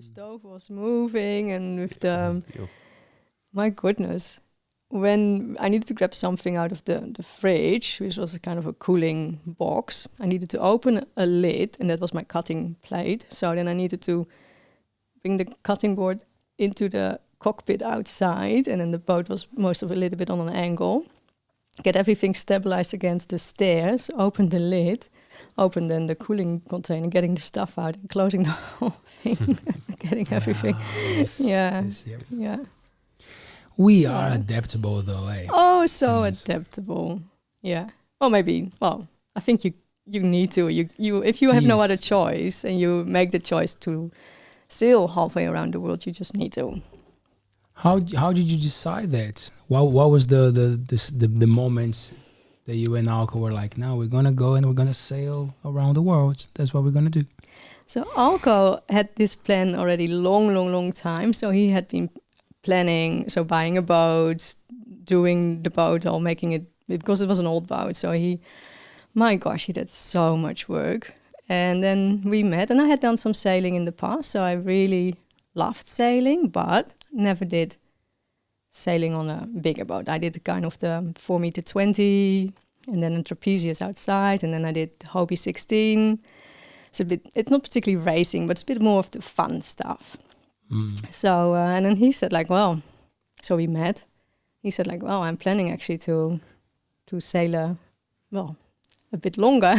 the stove was moving, and with the my goodness, when I needed to grab something out of the fridge, which was a kind of a cooling box, I needed to open a lid, and that was my cutting plate. So then I needed to bring the cutting board into the cockpit outside, and then the boat was most of a little bit on an angle. Get everything stabilized against the stairs, open the lid, open then the cooling container, getting the stuff out and closing the whole thing, getting everything. Yeah. We are adaptable though, eh? Oh, so adaptable. Yeah. Or maybe, well, I think you need to. You if you have no other choice and you make the choice to sail halfway around the world, you just need to. How did you decide that? What was the moment that you and Alko were like, now we're gonna go and we're gonna sail around the world. That's what we're gonna do. So Alko had this plan already long time. So he had been planning, so buying a boat, doing the boat, all making it, because it was an old boat. So he did so much work. And then we met, and I had done some sailing in the past. So I really loved sailing, but never did sailing on a bigger boat. I did kind of the 4-meter-20, and then a trapezius outside, and then I did Hobie 16. It's not particularly racing, but it's a bit more of the fun stuff. So, and then he said like, well, so we met. He said like, well, I'm planning actually to sail a bit longer.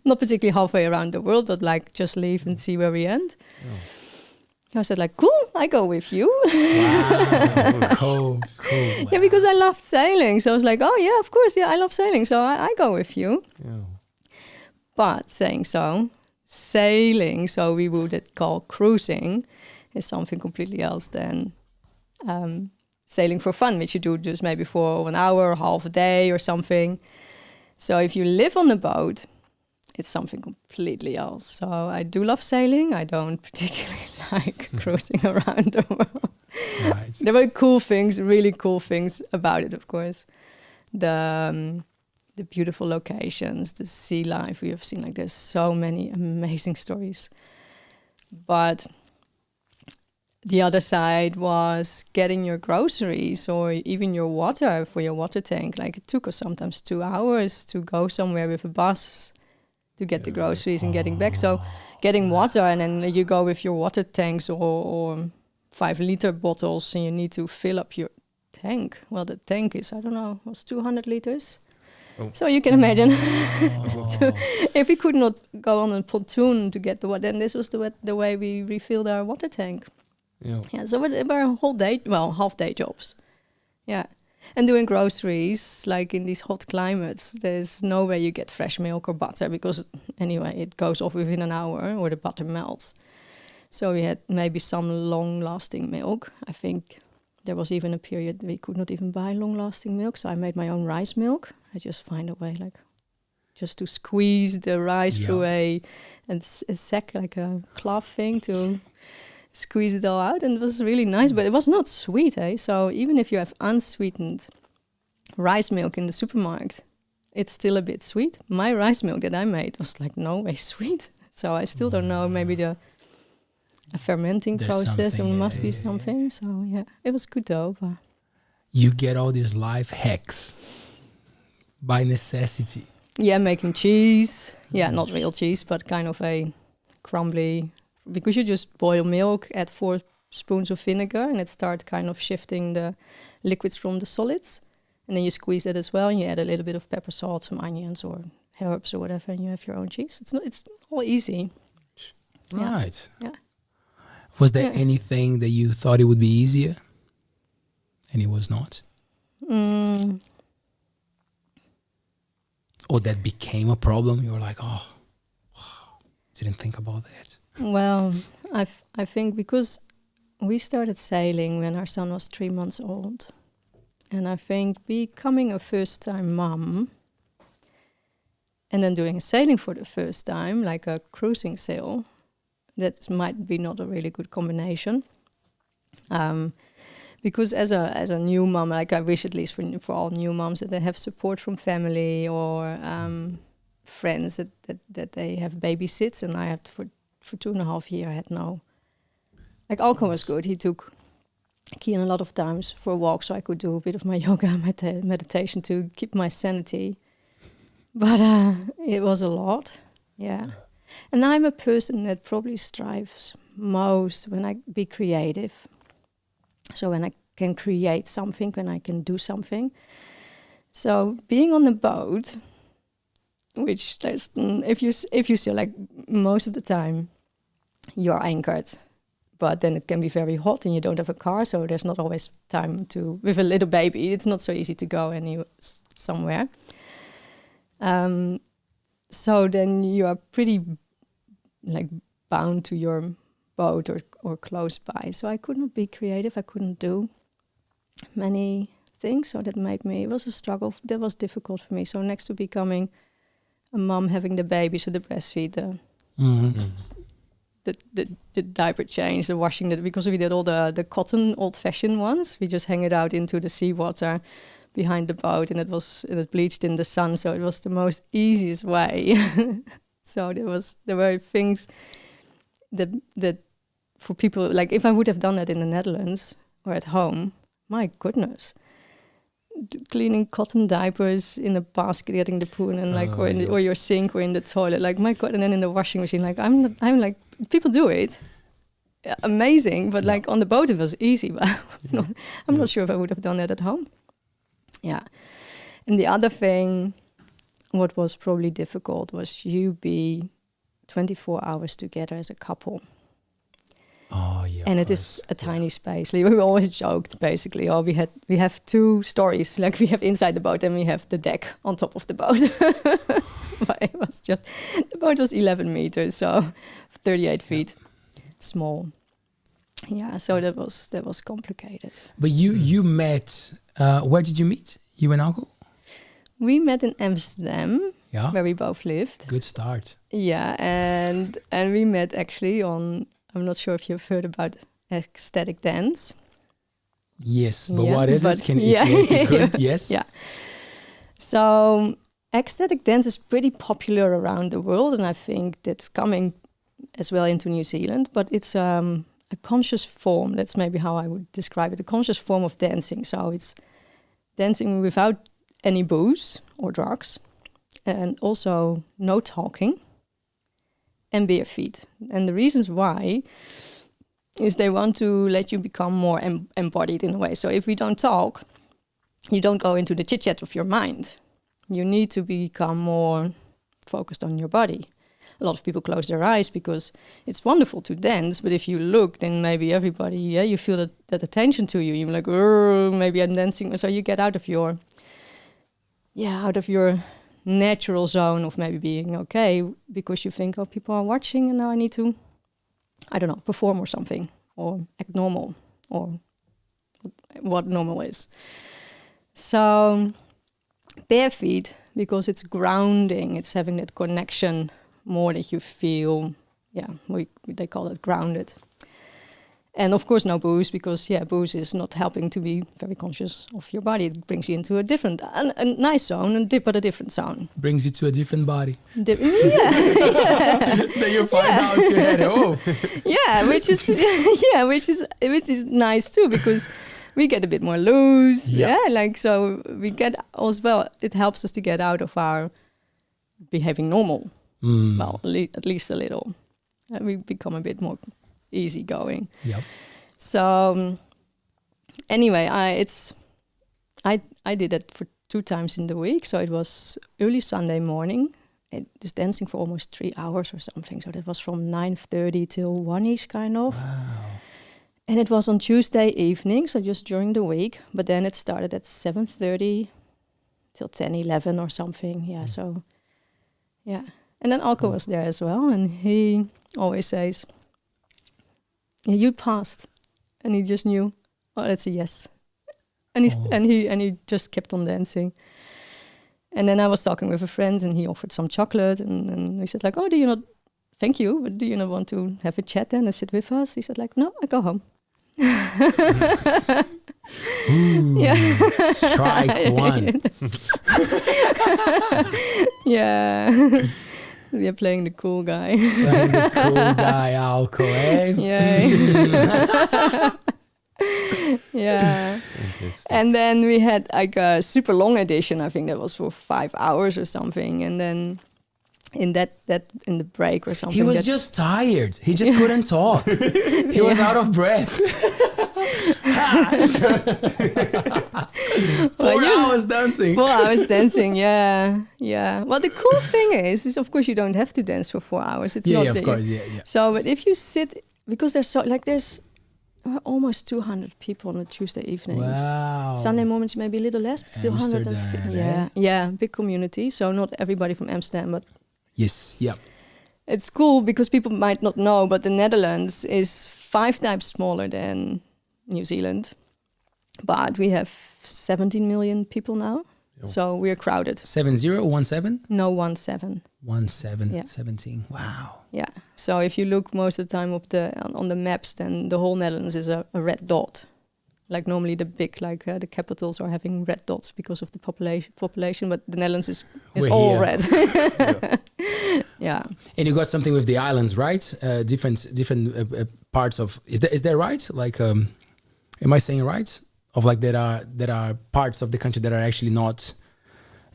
Not particularly halfway around the world, but like just leave and see where we end. I said like, cool, I go with you. Wow, cool. Wow. Yeah, because I loved sailing. So I was like, oh yeah, of course, yeah, I love sailing. So I go with you. Yeah. But sailing, so we would call cruising, is something completely else than sailing for fun, which you do just maybe for an hour or half a day or something. So if you live on the boat, it's something completely else. So I do love sailing. I don't particularly like cruising around the world. Right. There were cool things, really cool things about it, of course. The beautiful locations, the sea life we have seen. Like there's so many amazing stories. But the other side was getting your groceries or even your water for your water tank. Like it took us sometimes 2 hours to go somewhere with a bus to get the groceries and getting back. So getting water, and then you go with your water tanks or 5-liter bottles, and you need to fill up your tank. Well, the tank is, I don't know, was 200 liters. Oh. So you can imagine if we could not go on a pontoon to get the water, then this was the way we refilled our water tank. Yeah, so it were whole day, half-day jobs. Yeah. And doing groceries, like in these hot climates, there's no way you get fresh milk or butter, because anyway, it goes off within an hour or the butter melts. So we had maybe some long-lasting milk. I think there was even a period we could not even buy long-lasting milk, so I made my own rice milk. I just find a way, like, just to squeeze the rice through a sack, like a cloth thing to squeeze it all out, and it was really nice, but it was not sweet, eh? So even if you have unsweetened rice milk in the supermarket, it's still a bit sweet. My rice milk that I made was like no way sweet. So I still don't know, maybe a fermenting process, or must be something. So yeah, it was good though. But you get all these life hacks by necessity. Yeah, making cheese. Yeah, not real cheese, but kind of a crumbly, because you just boil milk, add 4 spoons of vinegar, and it starts kind of shifting the liquids from the solids. And then you squeeze it as well, and you add a little bit of pepper, salt, some onions or herbs or whatever, and you have your own cheese. It's all easy. Right. Yeah. Was there anything that you thought it would be easier, and it was not? Or that became a problem? You were like, oh, didn't think about that. Well, I think because we started sailing when our son was 3 months old. And I think becoming a first-time mom and then doing sailing for the first time, like a cruising sail, that might be not a really good combination. Because as a new mom, like I wish at least for all new moms that they have support from family or friends that they have babysits, and I had for 2.5 years I had no like Alko was good. He took Kian a lot of times for a walk, so I could do a bit of my yoga and meditation to keep my sanity. But it was a lot, yeah. And I'm a person that probably strives most when I be creative. So when I can create something, when I can do something. So being on the boat, which there's, if you see, like, most of the time you're anchored, but then it can be very hot and you don't have a car, so there's not always time to, with a little baby, it's not so easy to go somewhere. So then you are pretty like bound to your boat or close by. So I could not be creative. I couldn't do many things. So that made me, it was a struggle. That was difficult for me. So next to becoming a mom, having the baby, so the breastfeed, the diaper change, the washing, because we did all the cotton old-fashioned ones. We just hang it out into the seawater behind the boat, and it bleached in the sun, so it was the most easiest way. So there were things that for people, like if I would have done that in the Netherlands or at home, my goodness, cleaning cotton diapers in a basket, getting the poo, and like or your sink or in the toilet, like my God, and then in the washing machine, like I'm like, people do it, amazing, but like on the boat it was easy, but I'm not sure if I would have done that at home. Yeah. And the other thing, what was probably difficult, was you be 24 hours together as a couple. Oh, yeah. And it is a tiny space. Like, we always joked, basically, we have two stories. Like, we have inside the boat and we have the deck on top of the boat. But it was just, the boat was 11 meters, so 38 feet, small. Yeah, so that was complicated. But you met, where did you meet? You and Alko? We met in Amsterdam, where we both lived. Good start. Yeah, and we met actually on, I'm not sure if you've heard about ecstatic dance. Yes, but what is it? If you could, yes. Yeah. So ecstatic dance is pretty popular around the world, and I think that's coming as well into New Zealand, but it's a conscious form. That's maybe how I would describe it. A conscious form of dancing. So it's dancing without any booze or drugs, and also no talking, and bare feet. And the reasons why is they want to let you become more embodied in a way. So if we don't talk, you don't go into the chit-chat of your mind. You need to become more focused on your body. A lot of people close their eyes because it's wonderful to dance, but if you look, then maybe everybody, you feel that attention to you. You're like, maybe I'm dancing. So you get out of your natural zone of maybe being okay, because you think, people are watching and now I need to, I don't know, perform or something, or act normal, or what normal is. So bare feet, because it's grounding, it's having that connection more that you feel, they call it grounded. And of course no booze, because booze is not helping to be very conscious of your body. It brings you into a different, a nice zone, but a different zone. Brings you to a different body. Then you find out your head, which is nice too, because we get a bit more loose. So we get as well. It helps us to get out of our behaving normal. Well, at least a little. We become a bit more easygoing. Yep. So anyway, I did it for 2 times in the week. So it was early Sunday morning. It was dancing for almost 3 hours or something. So that was from 9:30 till 1-ish kind of. Wow. And it was on Tuesday evening, so just during the week. But then it started at 7:30 till 10, 11 or something. And then Alko was there as well, and he always says, you passed, and he just knew, that's a yes, and he just kept on dancing. And then I was talking with a friend, and he offered some chocolate, and he said like, do you not? Thank you, but do you not want to have a chat then and sit with us? He said like, no, I go home. Strike one. Playing the cool guy. Playing the cool guy, Alko, eh? Yeah. Yeah. And then we had like a super long edition. I think that was for 5 hours or something. And then in in the break or something, he was just tired. He just couldn't talk. He was out of breath. 4 hours dancing. 4 hours dancing, yeah. Well, the cool thing is of course you don't have to dance for 4 hours. It's not of course, yeah. So, but if you sit, because there's almost 200 people on a Tuesday evening. Wow. Sunday mornings maybe a little less, but still 150. Yeah, big community. So not everybody from Amsterdam, but yes, yeah. It's cool because people might not know, but the Netherlands is 5 times smaller than New Zealand. But we have 17 million people now. Yep. So we're crowded. 70 or 17? No, 17. 17, yeah. 17. Wow. Yeah. So if you look most of the time on the maps, then the whole Netherlands is a red dot. Like normally the big, the capitals are having red dots because of the population, but the Netherlands is all red. Yeah. And you got something with the islands, right? Different parts of. Is that right? Like, am I saying right? Of like there are parts of the country that are actually not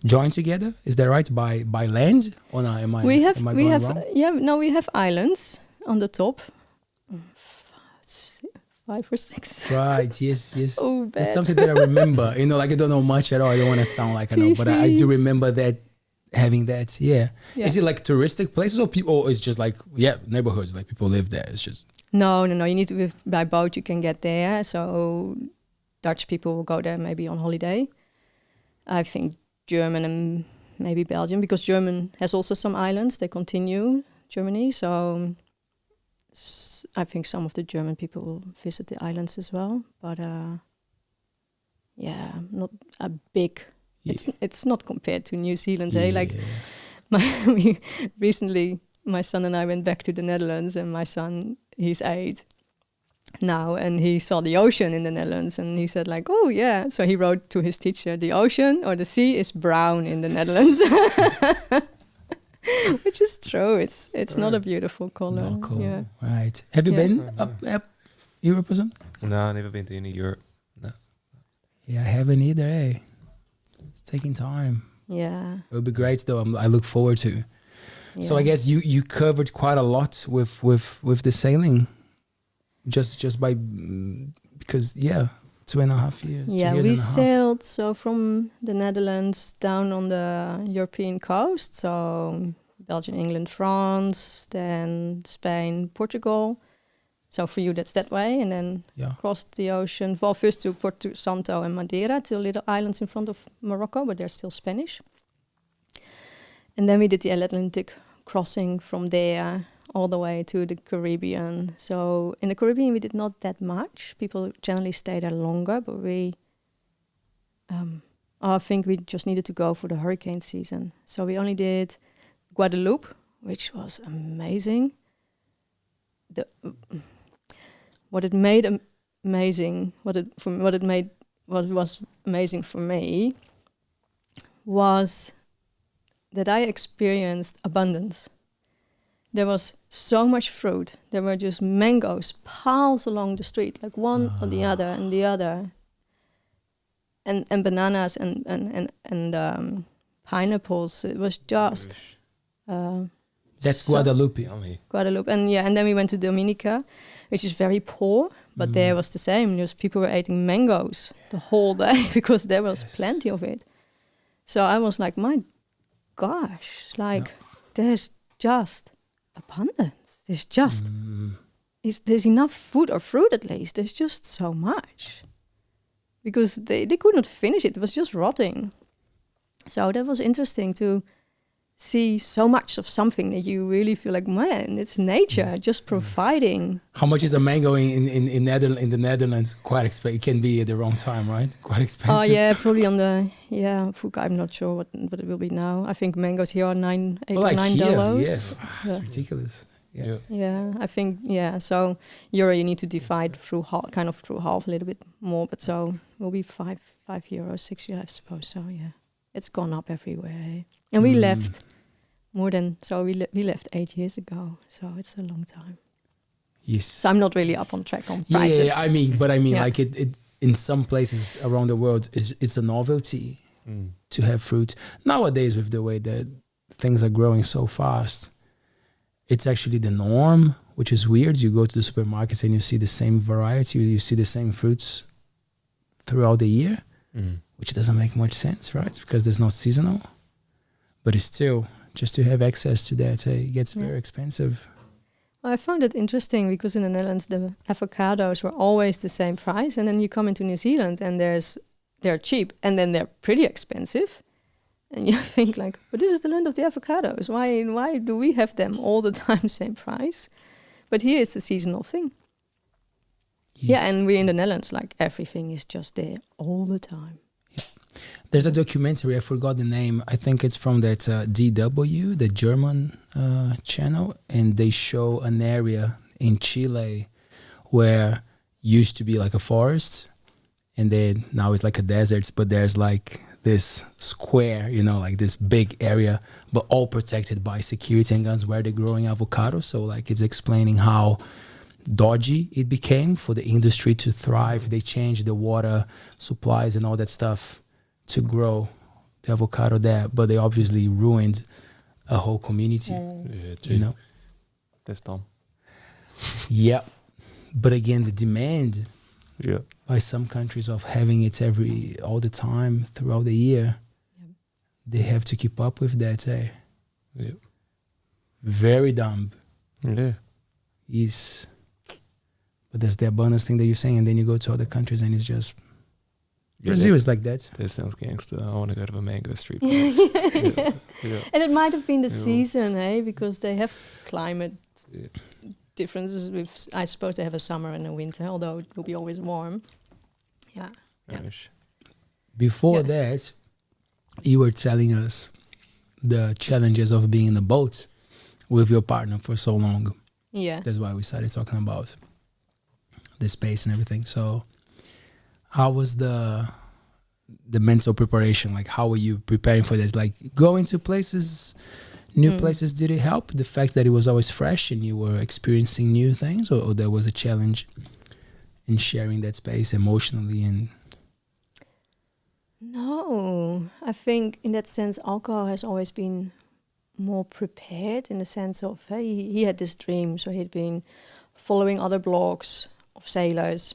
joined together. Is that right? By land or not? Am I going wrong? We have islands on the top. 5 or 6. Right, yes. Oh, bad. It's something that I remember. I don't know much at all. I don't want to sound like I know, but I do remember that, having that. Yeah. Is it like touristic places or people? Or it's just like neighborhoods, like people live there. It's just no. You need to by boat. You can get there. So Dutch people will go there maybe on holiday. I think German and maybe Belgium, because German has also some islands. They continue Germany, so. I think some of the German people will visit the islands as well, but not a big. It's not compared to New Zealand. Recently, my son and I went back to the Netherlands, and my son, he's 8 now, and he saw the ocean in the Netherlands, and he said like, oh yeah. So he wrote to his teacher, the ocean or the sea is brown in the Netherlands. Which is true. It's not a beautiful color. Not cool. Yeah. Right. Have you been up Europe or something? No, never been to any Europe. No. Yeah, I haven't either. It's taking time. Yeah. It would be great though. I look forward to. Yeah. So I guess you covered quite a lot with the sailing, just by because 2.5 years. Yeah, we sailed from the Netherlands down on the European coast. So Belgium, England, France, then Spain, Portugal. So for you, that's that way. And then crossed the ocean. Well, first to Porto Santo and Madeira, two little islands in front of Morocco, but they're still Spanish. And then we did the Atlantic crossing from there all the way to the Caribbean. So in the Caribbean, we did not that much. People generally stay there longer, but we, I think we just needed to go for the hurricane season. So we only did Guadeloupe, which was amazing. What was amazing for me was that I experienced abundance. There was so much fruit. There were just mangoes, piles along the street, like one or the other and the other. And bananas and pineapples. It was just... That's Guadeloupe. Guadeloupe. And then we went to Dominica, which is very poor, but there was the same. People were eating mangoes the whole day because there was plenty of it. So I was like, my gosh, there's just abundance. There's just there's enough food or fruit at least. There's just so much. Because they could not finish it. It was just rotting. So that was interesting to see so much of something that you really feel like, man, it's nature just providing. How much is a mango in the Netherlands? Quite expensive. It can be at the wrong time, right? Quite expensive. Oh yeah, probably on the I'm not sure what it will be now. I think mangoes here are $9 or $9. It's ridiculous. Yeah, I think So euro you need to divide through half a little bit more, but so will be €5, €6, I suppose. So it's gone up everywhere. And we left we left 8 years ago, so it's a long time. Yes. So I'm not really up on track on prices. Yeah, I mean, Yeah. like it in some places around the world, it's a novelty to have fruit. Nowadays, with the way that things are growing so fast, it's actually the norm, which is weird. You go to the supermarkets and you see the same variety, you see the same fruits throughout the year, which doesn't make much sense, right? Because there's no seasonal. But it's still, just to have access to that, it gets very expensive. Well, I found it interesting because in the Netherlands the avocados were always the same price, and then you come into New Zealand and they're cheap, and then they're pretty expensive, and you think like, but this is the land of the avocados. Why do we have them all the time same price? But here it's a seasonal thing. Yes. Yeah, and we in the Netherlands, like everything is just there all the time. There's a documentary, I forgot the name. I think it's from that DW, the German channel, and they show an area in Chile where used to be like a forest, and then now it's like a desert, but there's like this square, like this big area, but all protected by security and guns where they're growing avocado. So like it's explaining how dodgy it became for the industry to thrive. They changed the water supplies and all that stuff to grow the avocado there, but they obviously ruined a whole community. Yeah, that's dumb. Yeah, but again, the demand Yeah. by some countries of having it all the time throughout the year, they have to keep up with that. Yeah. Very dumb. Yeah. Is, but there's the abundance thing that you're saying, and then you go to other countries and it's just Brazil is like that. That sounds gangster. I want to go to a mango street. Yeah. And it might have been the Yeah. season, because they have climate differences. I suppose they have a summer and a winter, although it will be always warm. Yeah. Nice. Before that, you were telling us the challenges of being in a boat with your partner for so long. Yeah. That's why we started talking about the space and everything. So how was the mental preparation? Like, how were you preparing for this? Like, going to places, new places, did it help? The fact that it was always fresh and you were experiencing new things, or there was a challenge in sharing that space emotionally? And No, I think in that sense, Alco has always been more prepared in the sense of, he had this dream, so he'd been following other blogs of sailors,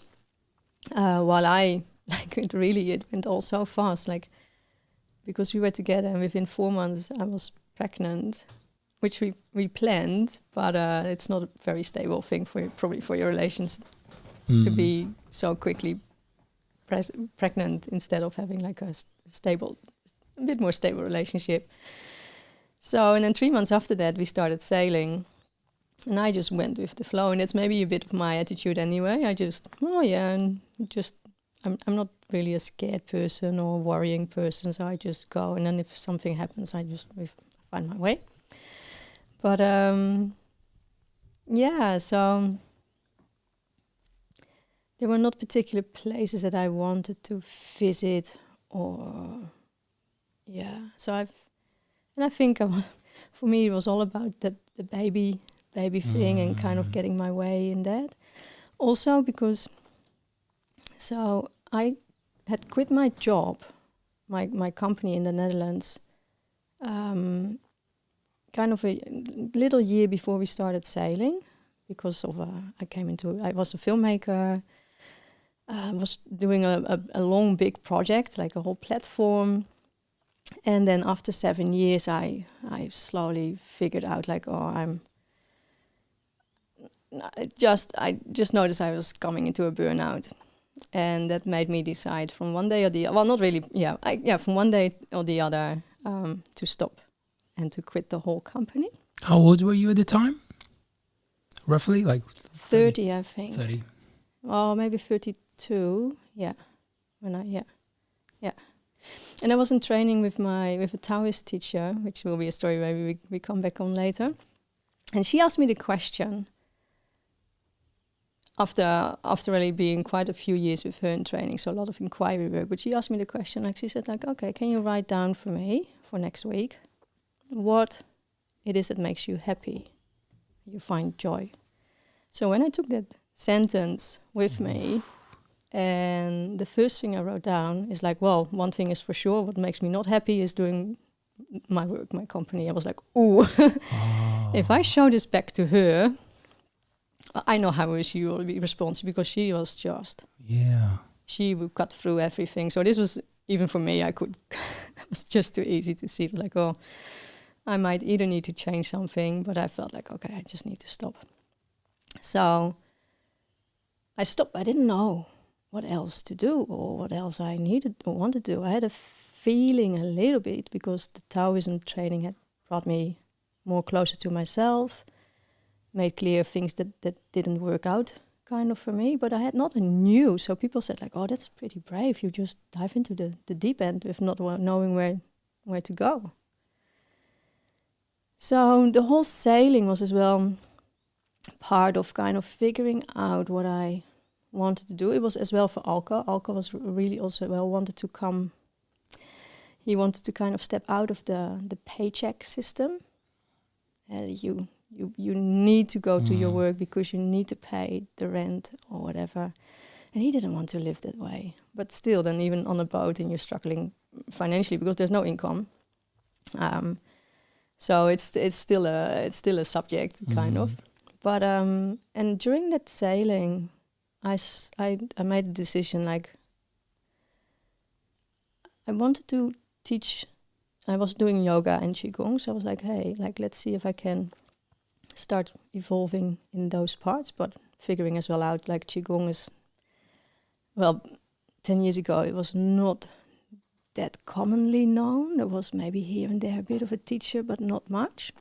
while I, it went all so fast, because we were together and within 4 months I was pregnant, which we planned, but it's not a very stable thing probably for your relations to be so quickly pregnant instead of having like a bit more stable relationship. So, and then 3 months after that we started sailing, and I just went with the flow, and it's maybe a bit of my attitude anyway. I just, I'm not really a scared person or worrying person, so I just go, and then if something happens, I just find my way. But so there were not particular places that I wanted to visit, so I think for me it was all about the baby thing and kind of getting my way in that. Also because, so I had quit my job, my company in the Netherlands, kind of a little year before we started sailing, because of I was a filmmaker. Was doing a long big project, like a whole platform, and then after 7 years I slowly figured out I just noticed I was coming into a burnout, and that made me decide from one day or the other, well, not really, from one day or the other, to stop and to quit the whole company. how old were you at the time? Roughly, like 30, I think. 30. Oh, maybe 32. Yeah. And I was in training with a Taoist teacher, which will be a story maybe we come back on later. And she asked me the question, after really being quite a few years with her in training, so a lot of inquiry work, but she asked me the question, she said, okay, can you write down for me for next week what it is that makes you happy, you find joy? So when I took that sentence with me, and the first thing I wrote down is like, well, one thing is for sure, what makes me not happy is doing my work, my company. I was like, ooh, if I show this back to her, I know how she will be responsive, because she was just, she would cut through everything. So this was, even for me, it was just too easy to see, like, oh, I might either need to change something, but I felt like, okay, I just need to stop. So I stopped. I didn't know what else to do or what else I needed or wanted to do. I had a feeling a little bit, because the Taoism training had brought me more closer to myself, made clear things that didn't work out kind of for me, but I had nothing new. So people said like, oh, that's pretty brave. You just dive into the deep end with not knowing where to go. So the whole sailing was as well part of kind of figuring out what I wanted to do. It was as well for Alka. Alka was really also wanted to come. He wanted to kind of step out of the paycheck system. You need to go to your work because you need to pay the rent or whatever. And he didn't want to live that way. But still, then even on a boat and you're struggling financially because there's no income. So it's still a subject kind of. But and during that sailing, I made a decision, like I wanted to teach. I was doing yoga and Qi Gong, so I was like, hey, like let's see if I can start evolving in those parts, but figuring as well out like Qi Gong is, well, 10 years ago it was not that commonly known. There was maybe here and there a bit of a teacher, but not much.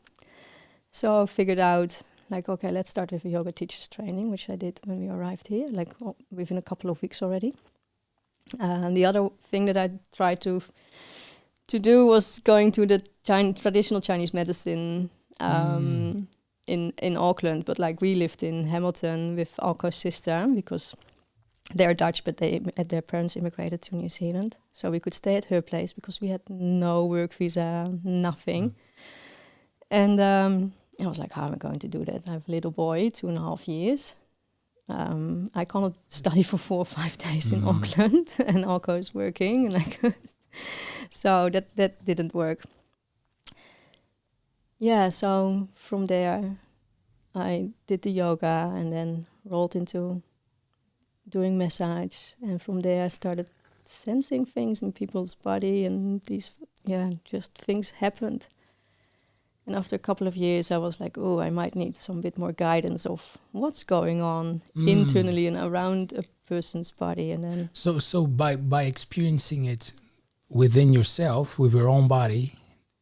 So I figured out like, okay, let's start with a yoga teacher's training, which I did when we arrived here, like within a couple of weeks already. And the other thing that I tried to do was going to the traditional Chinese medicine in Auckland, but like we lived in Hamilton with Alko's sister because they're Dutch, but their parents immigrated to New Zealand, so we could stay at her place because we had no work visa, nothing. And I was like, how am I going to do that? I have a little boy, 2.5 years. I cannot study for 4 or 5 days in Auckland, and Alko is working, like so that didn't work. Yeah, so from there I did the yoga and then rolled into doing massage, and from there I started sensing things in people's body, and just things happened. And after a couple of years I was like, oh, I might need some bit more guidance of what's going on internally and around a person's body. And then so by experiencing it within yourself, with your own body,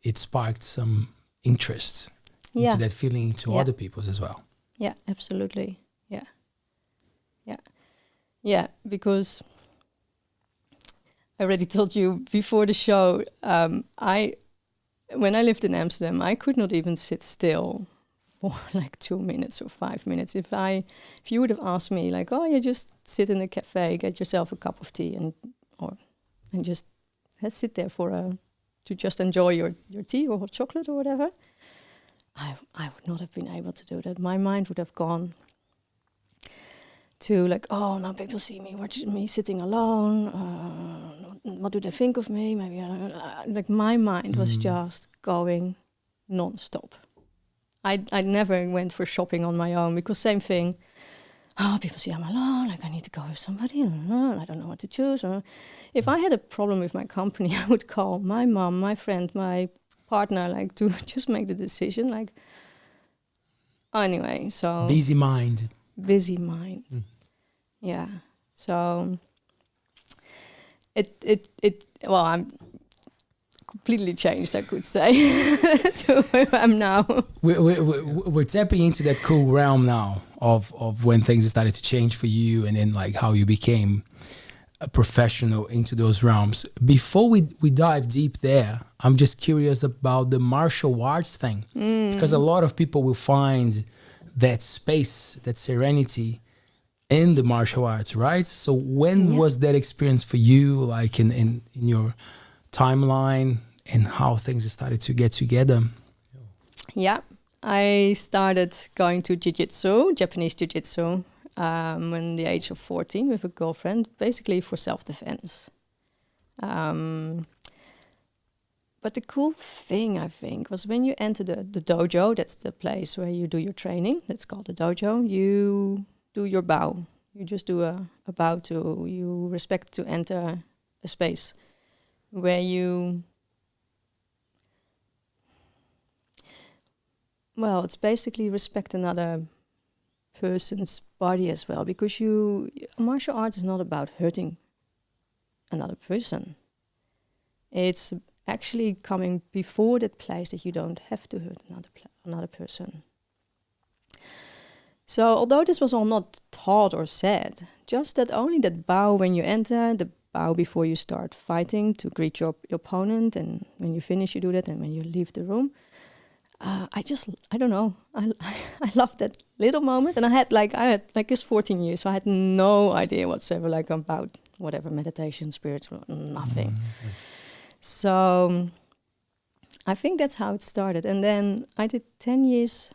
it sparked some interest into that feeling to other people's as well. Yeah, absolutely. Yeah, because I already told you before the show, when I lived in Amsterdam, I could not even sit still for like 2 minutes or 5 minutes. If you would have asked me like, oh, you just sit in a cafe, get yourself a cup of tea and just sit there to just enjoy your tea or hot chocolate or whatever, I would not have been able to do that. My mind would have gone to like, oh, now people see me watching me sitting alone. What do they think of me? Maybe like my mind was just going non-stop. I never went for shopping on my own because same thing. Oh, people see I'm alone. Like I need to go with somebody. I don't know what to choose. If I had a problem with my company, I would call my mom, my friend, my partner, like to just make the decision. Like anyway, so busy mind. Yeah. So I'm completely changed, I could say, to where I'm now. We're tapping into that cool realm now of when things started to change for you, and then like how you became a professional into those realms. Before we dive deep there, I'm just curious about the martial arts thing, because a lot of people will find that space, that serenity in the martial arts, right? So when was that experience for you, like in your timeline, and how things started to get together? Yeah. I started going to Jiu-Jitsu, Japanese Jiu-Jitsu, when the age of 14 with a girlfriend, basically for self-defense. But the cool thing, I think, was when you enter the dojo, that's the place where you do your training, that's called the dojo, you do your bow. You just do a bow you respect to enter a space where it's basically respect another person's body as well, because martial arts is not about hurting another person. It's actually coming before that place that you don't have to hurt another person. So although this was all not taught or said, just that only that bow when you enter, the bow before you start fighting to greet your opponent, and when you finish you do that, and when you leave the room, I don't know, I love that little moment. And I had just 14 years, so I had no idea whatsoever about whatever meditation, spiritual, nothing. Mm-hmm. So I think that's how it started. And then I did 10 years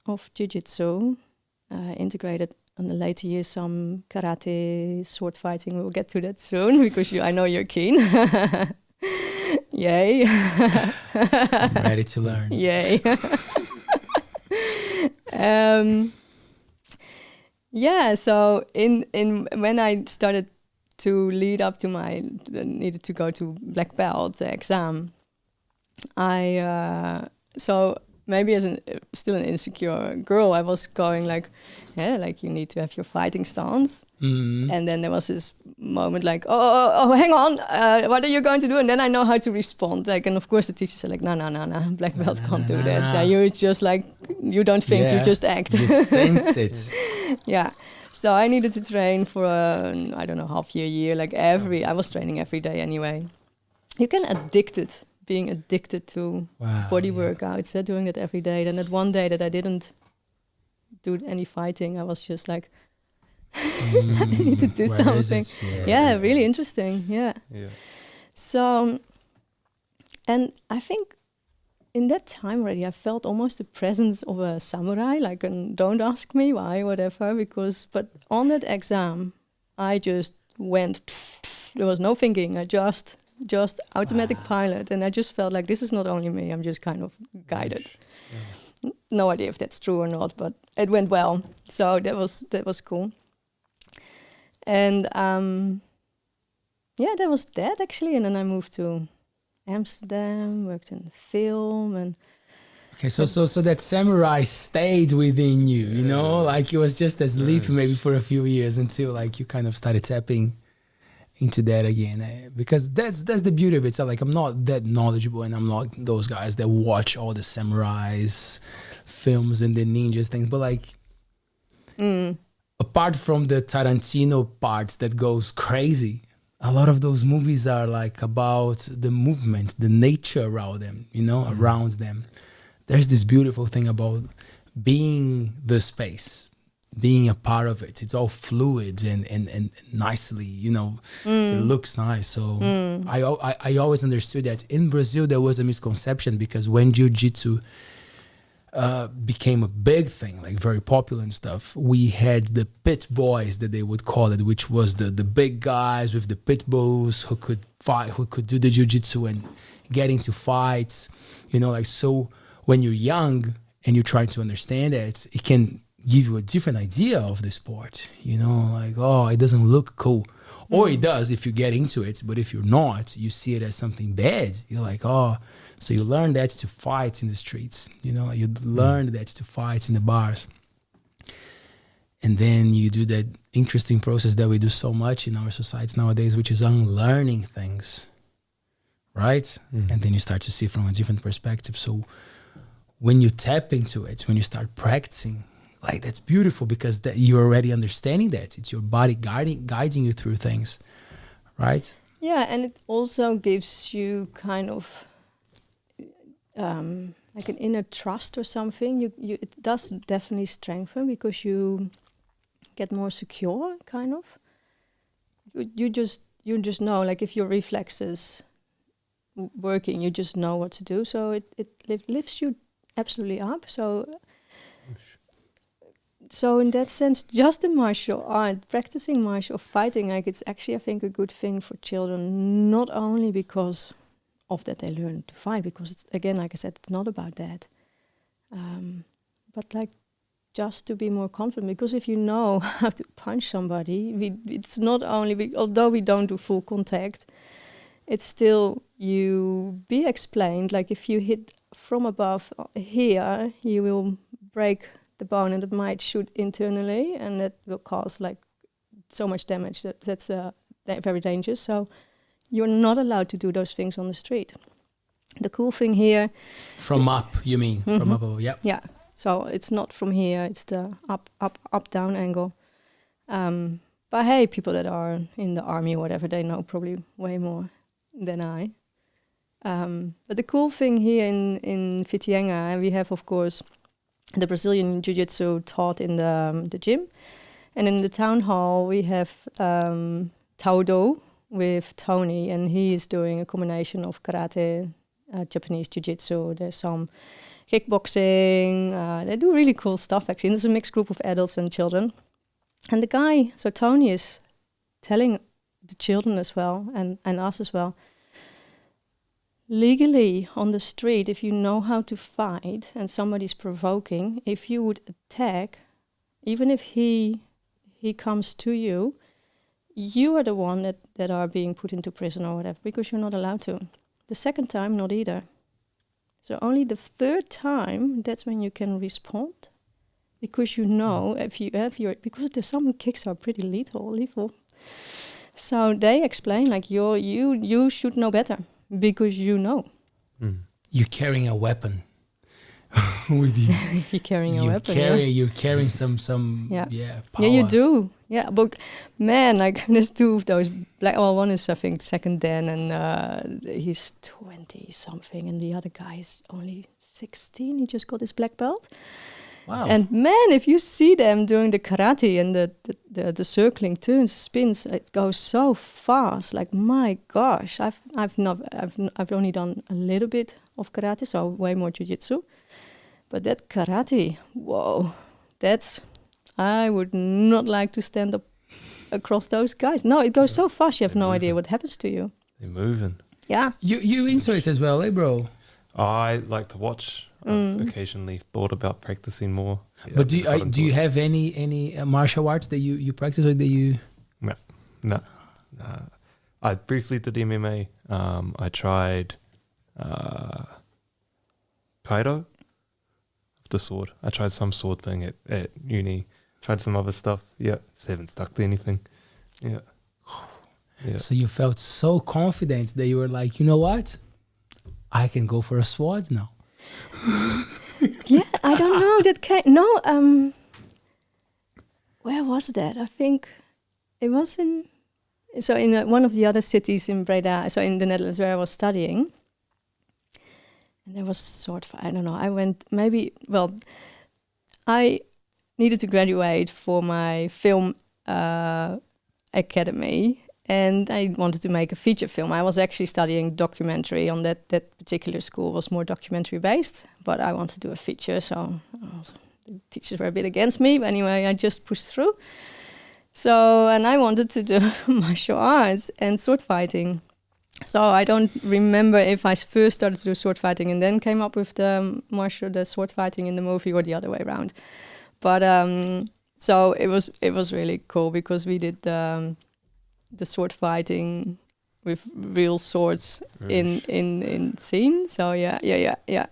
of Jiu-Jitsu, integrated in the later years some karate, sword fighting. We'll get to that soon, because I know you're keen. Yay. I'm ready to learn. Yay. So in when I started to lead up to needed to go to black belt exam, so maybe as still an insecure girl, I was going you need to have your fighting stance. Mm-hmm. And then there was this moment oh, hang on, what are you going to do? And then I know how to respond. And of course the teacher said no, black belt can't do that. Now you're just you don't think, you just act. You sense it. Yeah. So I needed to train for half year. I was training every day anyway. You can being addicted to body workouts, doing that every day. Then that one day that I didn't do any fighting, I was just I need to do something. Really interesting. Yeah. So, and I think in that time already, I felt almost the presence of a samurai, don't ask me why, whatever, but on that exam, I just went, there was no thinking, I just automatic pilot, and I just felt this is not only me, I'm just kind of guided. Yeah. No idea if that's true or not, but it went well, so that was cool. And that was that actually, and then I moved to Amsterdam, worked in film, and okay, so that samurai stayed within you, you know, it was just as leap maybe for a few years until you kind of started tapping into that again, because that's the beauty of it. So I'm not that knowledgeable, and I'm not those guys that watch all the samurais films and the ninjas things, but apart from the Tarantino parts that goes crazy, a lot of those movies are about the movement, the nature around them, around them. There's this beautiful thing about being the space, being a part of it. It's all fluid and nicely, it looks nice. So I always understood that in Brazil there was a misconception, because when Jiu-Jitsu became a big thing, very popular and stuff, we had the pit boys that they would call it, which was the big guys with the pit bulls who could fight, who could do the jiu-jitsu and get into fights, so when you're young and you're trying to understand it can give you a different idea of the sport, oh, it doesn't look cool. Or it does if you get into it, but if you're not, you see it as something bad. You're oh, so you learn that to fight in the streets, you learn that to fight in the bars. And then you do that interesting process that we do so much in our societies nowadays, which is unlearning things, right? Mm-hmm. And then you start to see from a different perspective. So when you tap into it, when you start practicing, that's beautiful, because that you're already understanding that. It's your body guiding you through things, right? Yeah, and it also gives you kind of an inner trust or something. It does definitely strengthen, because you get more secure, kind of. You just know, if your reflexes working, you just know what to do. So it lifts you absolutely up. So in that sense, just the martial art, practicing martial fighting, like it's actually, I think, a good thing for children, not only because of that they learn to fight, because it's, again, like I said, it's not about that. But like just to be more confident, because if you know how to punch somebody, it's not only, although we don't do full contact, it's still you be explained, like if you hit from above here, you will break the bone and it might shoot internally and that will cause like so much damage. That's very dangerous. So you're not allowed to do those things on the street. The cool thing here... From up, you mean? Mm-hmm. From up, yeah. Yeah. So it's not from here, it's the up, down angle. But hey, people that are in the army or whatever, they know probably way more than I. But the cool thing here in Whitianga, we have, of course, the Brazilian Jiu-Jitsu taught in the gym. And in the town hall, we have Taodo with Tony, and he is doing a combination of karate, Japanese Jiu-Jitsu. There's some kickboxing. They do really cool stuff, actually. And there's a mixed group of adults and children. And the guy, so Tony is telling the children as well, and us as well, legally on the street, if you know how to fight and somebody's provoking, if you would attack, even if he comes to you, you are the one that are being put into prison or whatever, because you're not allowed to. The second time, not either. So only the third time, that's when you can respond, because you know if you have because there's some kicks are pretty lethal. So they explain like you should know better because you know. You're carrying a weapon with you. You're carrying a weapon. You're carrying some power. Yeah, you do. Yeah, but man, like there's two of those one is I think second Dan and he's 20 something, and the other guy is only 16. He just got his black belt. Wow. And man, if you see them doing the karate and the circling turns, spins, it goes so fast. Like my gosh, I've only done a little bit of karate, so way more jiu-jitsu. But that karate, whoa, I would not like to stand up across those guys. No, it goes so fast, you have no idea what happens to you. They're moving. Yeah. You into it as well, bro? I like to watch. I've occasionally thought about practicing more. Yeah, but do you have any martial arts that you practice or that you? No. I briefly did MMA. I tried Kaido, the sword. I tried some sword thing at uni. Tried some other stuff. Yeah, haven't stuck to anything. Yeah. So you felt so confident that you were like, you know what? I can go for a sword now. Yeah, I don't know. Where was that? I think it was in one of the other cities in Breda, so in the Netherlands where I was studying. And there was sort of, I don't know, I needed to graduate for my film academy, and I wanted to make a feature film. I was actually studying documentary on that particular school, was more documentary based, but I wanted to do a feature, so the teachers were a bit against me, but anyway, I just pushed through. So, and I wanted to do martial arts and sword fighting. So I don't remember if I first started to do sword fighting and then came up with the sword fighting in the movie or the other way around. But so it was really cool because we did the sword fighting with real swords in scene. So yeah.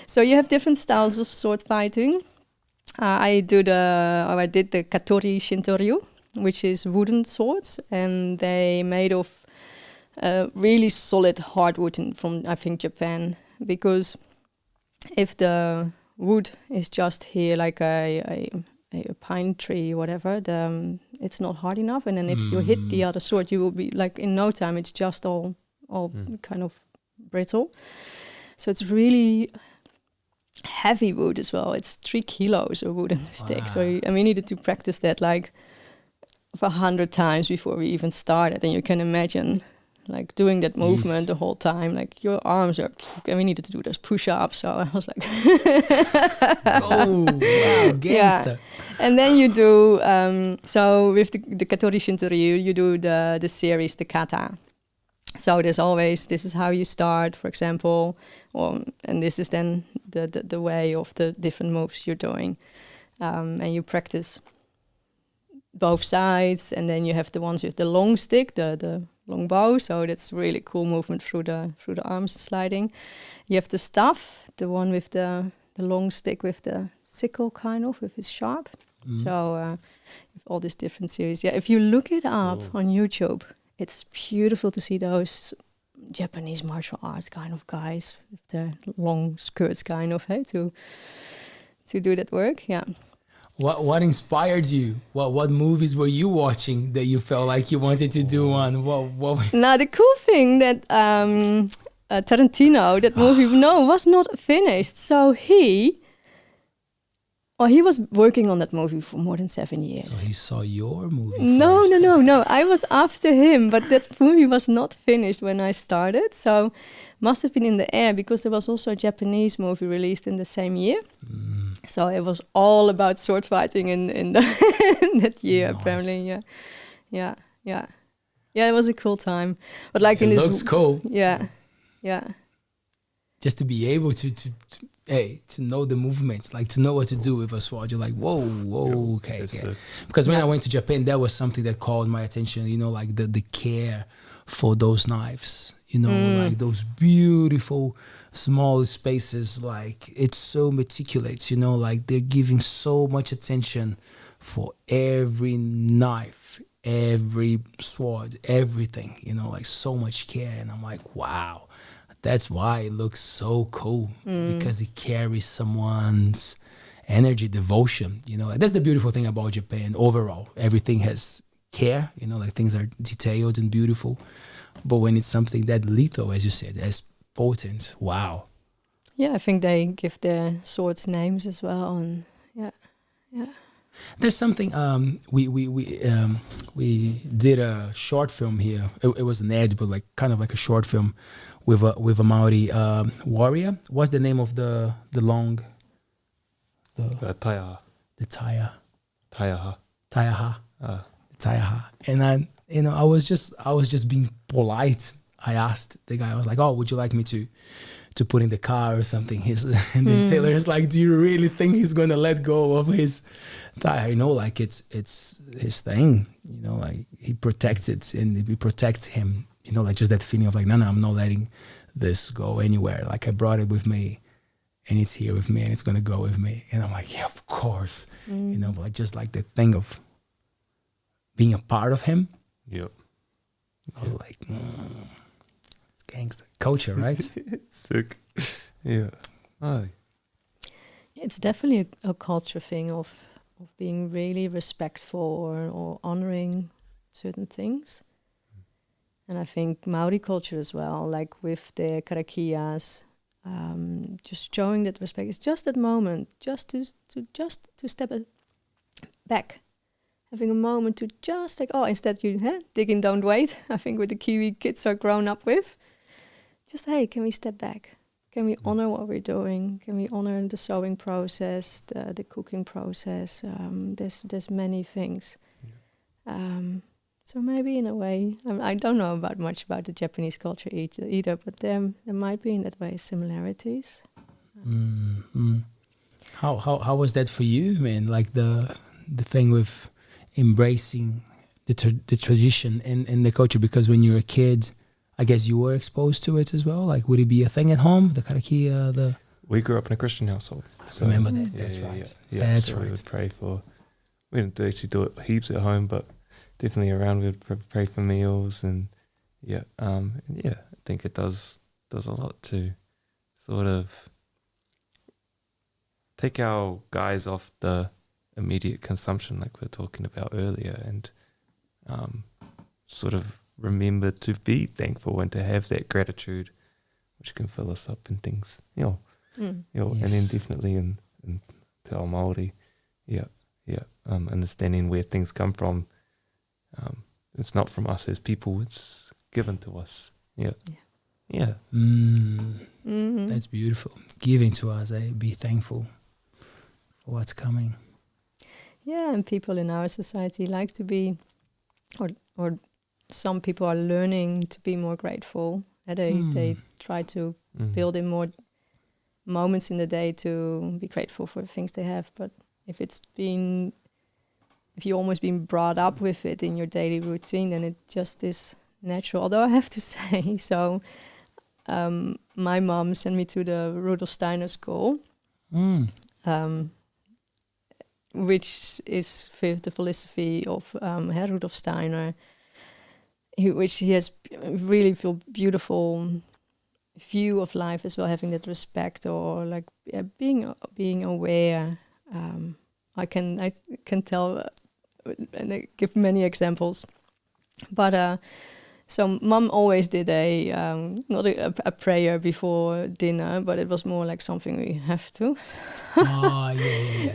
So you have different styles of sword fighting. I did the Katori Shintoryu, which is wooden swords, and they made of really solid hardwood from I think Japan, because if the wood is just here like a pine tree or whatever, it's not hard enough, and then if you hit the other sword, you will be like in no time it's just all kind of brittle. So it's really heavy wood as well. It's 3 kilos of wooden stick. So we needed to practice that like for 100 times before we even started, and you can imagine like doing that movement Yes. the whole time. Like your arms are, and we needed to do those push-ups. So I was like, Oh, wow, gangster. And then you do, so with the Katori Shinto-ryu, you do the series, the kata. So there's always, this is how you start, for example, and this is then the way of the different moves you're doing. And you practice both sides, and then you have the ones with the long stick, the long bow. So that's really cool movement through the arms sliding. You have the staff, the one with the long stick with the sickle kind of, with its sharp. So with all these different series. Yeah, if you look it up on YouTube, it's beautiful to see those Japanese martial arts kind of guys with the long skirts kind of, hey, to do that work. Yeah. What inspired you? What movies were you watching that you felt like you wanted to do one? What? Now the cool thing that Tarantino, that movie, was not finished. So he was working on that movie for more than 7 years. So he saw your movie No, first. no. I was after him, but that movie was not finished when I started. So must have been in the air, because there was also a Japanese movie released in the same year. So it was all about sword fighting in that year, Nice. apparently. Yeah. It was a cool time. But like It in this, looks cool. Yeah. Just to be able to know the movements, like to know what to do with a sword. You're like, whoa, okay. Yes, Yeah. sir. Because when I went to Japan, that was something that called my attention, like the care for those knives, like those beautiful small spaces, like it's so meticulous, like they're giving so much attention for every knife, every sword, everything, like so much care. And I'm like, wow, that's why it looks so cool, because it carries someone's energy, devotion, like that's the beautiful thing about Japan overall. Everything has care, like things are detailed and beautiful. But when it's something that lethal, as you said, as potent, wow. Yeah, I think they give their swords names as well, and yeah. There's something we did a short film here. It was an ad, but like kind of like a short film with a Maori warrior. What's the name of the Taiaha. the taya Taiaha. taiaha Ah. taiaha? And I was just being polite. I asked the guy, I was like, oh, would you like me to put in the car or something? And the sailor is like, do you really think he's going to let go of his tie? Like it's his thing, like he protects it and we protect him, like just that feeling of like, no, I'm not letting this go anywhere. Like I brought it with me and it's here with me and it's going to go with me. And I'm like, yeah, of course, but like, just like the thing of being a part of him. Yep. I was like, it's gangster culture, right? Sick. Yeah. Oh. It's definitely a culture thing of being really respectful or honoring certain things. And I think Maori culture as well, like with the karakiyas, just showing that respect. It's just that moment, just to step back, having a moment to just like, instead you dig in, don't wait. I think what the Kiwi kids are grown up with. Just, hey, can we step back? Can we honor what we're doing? Can we honor the sewing process, the cooking process? There's many things. So maybe in a way, I don't know much about the Japanese culture either, but there might be in that way similarities. How was that for you, man? Like the thing with embracing the tradition and the culture, because when you were a kid, I guess you were exposed to it as well. Like, would it be a thing at home? The karakia, We grew up in a Christian household. So remember that. That's right. Yeah. That's so right. We would pray for. We didn't actually do it heaps at home, but definitely around we would pray for meals and I think it does a lot to sort of take our guys off the immediate consumption like we were talking about earlier, and sort of remember to be thankful and to have that gratitude, which can fill us up in things, Yes. and then definitely in Te Ao Māori, understanding where things come from. It's not from us as people, it's given to us. Yeah. Yeah. Yeah. That's beautiful. Giving to us, be thankful for what's coming. Yeah, and people in our society like to be, or some people are learning to be more grateful. And they try to build in more moments in the day to be grateful for the things they have. But if you almost been brought up with it in your daily routine, then it just is natural. Although I have to say, so my mom sent me to the Rudolf Steiner school, which is the philosophy of Rudolf Steiner, which he has really feel beautiful view of life as well, having that respect or like being aware. I can tell and I give many examples, but so mom always did not a prayer before dinner, but it was more like something we have to.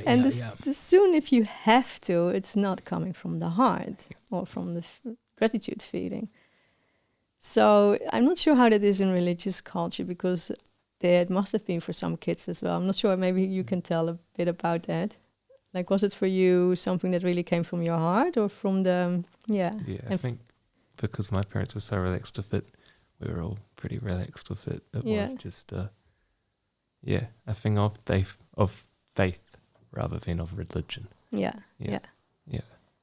And the soon if you have to, it's not coming from the heart or from the gratitude feeling. So I'm not sure how that is in religious culture, because it must have been for some kids as well. I'm not sure, maybe you can tell a bit about that. Like, was it for you something that really came from your heart or from the, Yeah, I think because my parents were so relaxed with it, we were all pretty relaxed with it. It was just, a thing of faith rather than of religion. Yeah.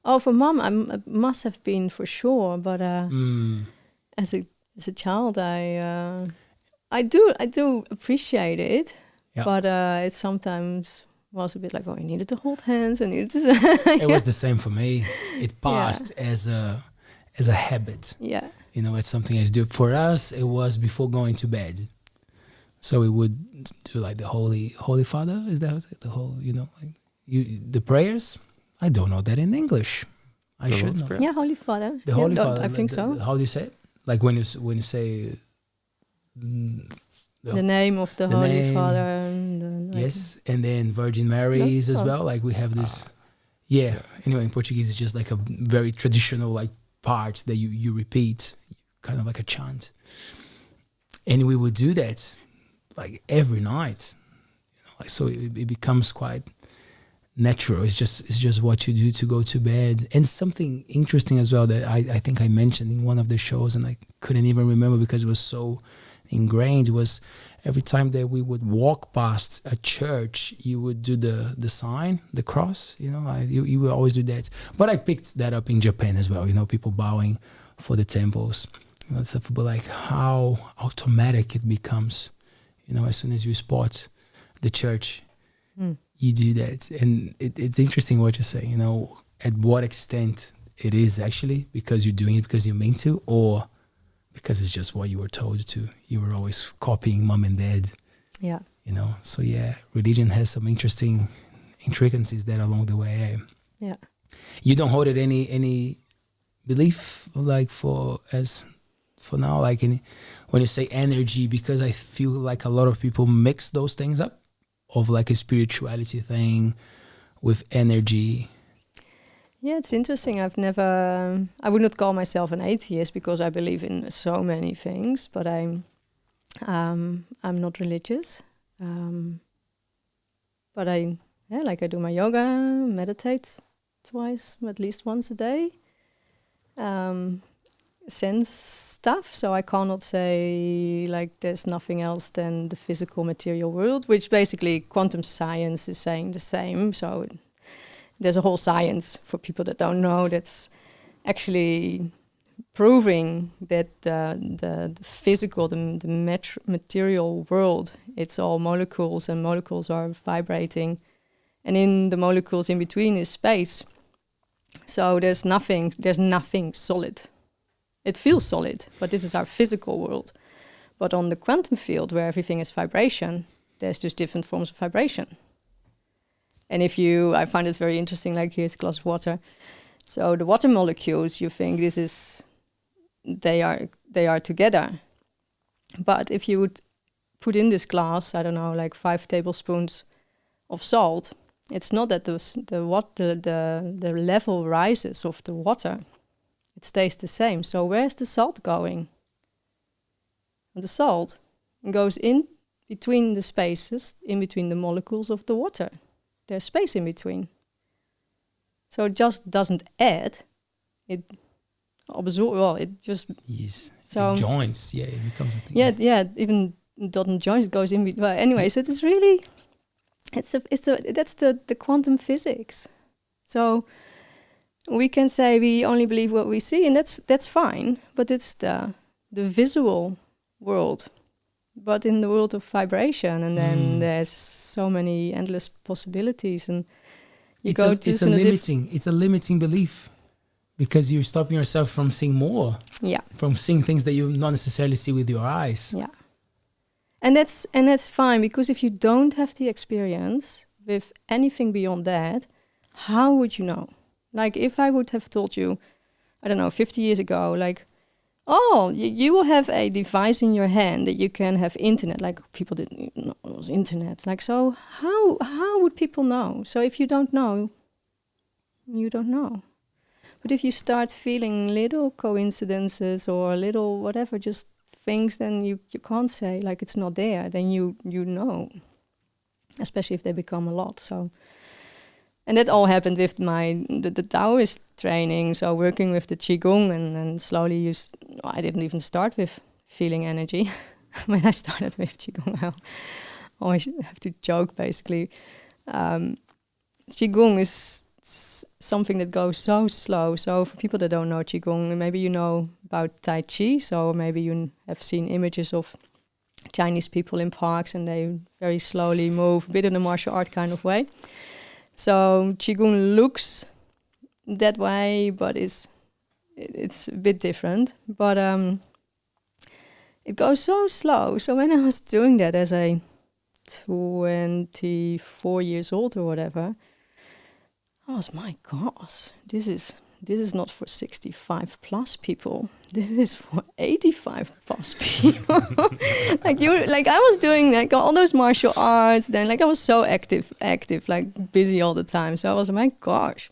Oh, for mom, it must have been for sure, but as a child, I do appreciate it, but it sometimes was a bit like, oh, I needed to hold hands, I needed to. It was the same for me. It passed as a habit. Yeah, it's something I do. For us, it was before going to bed, so we would do like the Holy Father. Is that the whole? The prayers. I don't know that in English. I should know. Yeah, Holy Father. The Holy Father. I think so. How do you say it? Like when you say the name of the Holy Father. And yes, and then Virgin Mary's as well. Like we have this. Yeah. Anyway, in Portuguese, it's just like a very traditional like part that you repeat, kind of like a chant. And we would do that like every night. Like so, it becomes quite natural. It's just what you do to go to bed. And something interesting as well that I think I mentioned in one of the shows, and I couldn't even remember because it was so ingrained, was every time that we would walk past a church, you would do the sign, the cross. You would always do that. But I picked that up in Japan as well. People bowing for the temples, stuff. But like how automatic it becomes. As soon as you spot the church. You do that, and it's interesting what you're saying. At what extent it is actually because you're doing it because you're meant to, or because it's just what you were told to. You were always copying mom and dad. Yeah. So religion has some interesting intricacies there along the way. Yeah. You don't hold it any belief like for now, like when you say energy, because I feel like a lot of people mix those things up. Of like a spirituality thing with energy. Yeah, it's interesting. I would not call myself an atheist because I believe in so many things, but I'm not religious. But I do my yoga, meditate at least once a day. Sense stuff, so I cannot say like there's nothing else than the physical material world, which basically quantum science is saying the same. So there's a whole science for people that don't know that's actually proving that the physical, the material world, it's all molecules, and molecules are vibrating, and in the molecules in between is space. So there's nothing solid. It feels solid, but this is our physical world. But on the quantum field, where everything is vibration, there's just different forms of vibration. And I find it very interesting, like here's a glass of water. So the water molecules, you think they are together. But if you would put in this glass, I don't know, like 5 tablespoons of salt, it's not that the level rises of the water. It stays the same. So where's the salt going? And the salt goes in between the spaces, in between the molecules of the water. There's space in between. So it just doesn't add. It absorbs. Well, it just it joins. Yeah, it becomes a thing. Yeah. Even doesn't join. It goes in between. Well, anyway, so it's really, that's the quantum physics. So we can say we only believe what we see, and that's fine. But it's the visual world. But in the world of vibration, and then there's so many endless possibilities, and it's a limiting belief, because you're stopping yourself from seeing more. Yeah. From seeing things that you not necessarily see with your eyes. Yeah. And that's fine, because if you don't have the experience with anything beyond that, how would you know? Like if I would have told you, I don't know, 50 years ago, like, oh, you will have a device in your hand that you can have internet. Like people didn't even know it was internet. Like, so how would people know? So if you don't know, you don't know. But if you start feeling little coincidences or little whatever, just things, then you can't say like it's not there. Then you know, especially if they become a lot. So. And that all happened with the Taoist training, so working with the Qi Gong, and then slowly I didn't even start with feeling energy. When I started with Qi Gong, I always have to joke, basically. Qi Gong is something that goes so slow. So for people that don't know Qi Gong, maybe you know about Tai Chi, so maybe you have seen images of Chinese people in parks, and they very slowly move, a bit in a martial art kind of way. So Qigong looks that way, but it's a bit different. But it goes so slow. So when I was doing that as a 24 years old or whatever, I was, my gosh, this is not for 65 plus people. This is for 85 plus people. like I was doing like all those martial arts, then like I was so active, like busy all the time. So I was, my gosh.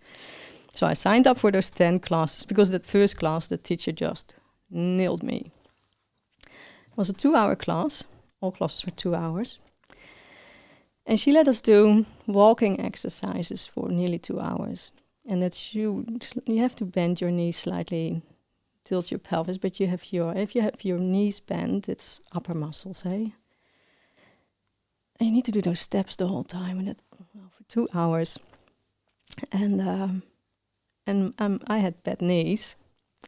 So I signed up for those 10 classes, because that first class, the teacher just nailed me. It was a 2-hour class. All classes were 2 hours. And she let us do walking exercises for nearly 2 hours. And that's you have to bend your knees slightly, tilt your pelvis, but if you have your knees bent, it's upper muscles, hey? And you need to do those steps the whole time, and for 2 hours. And I had bad knees,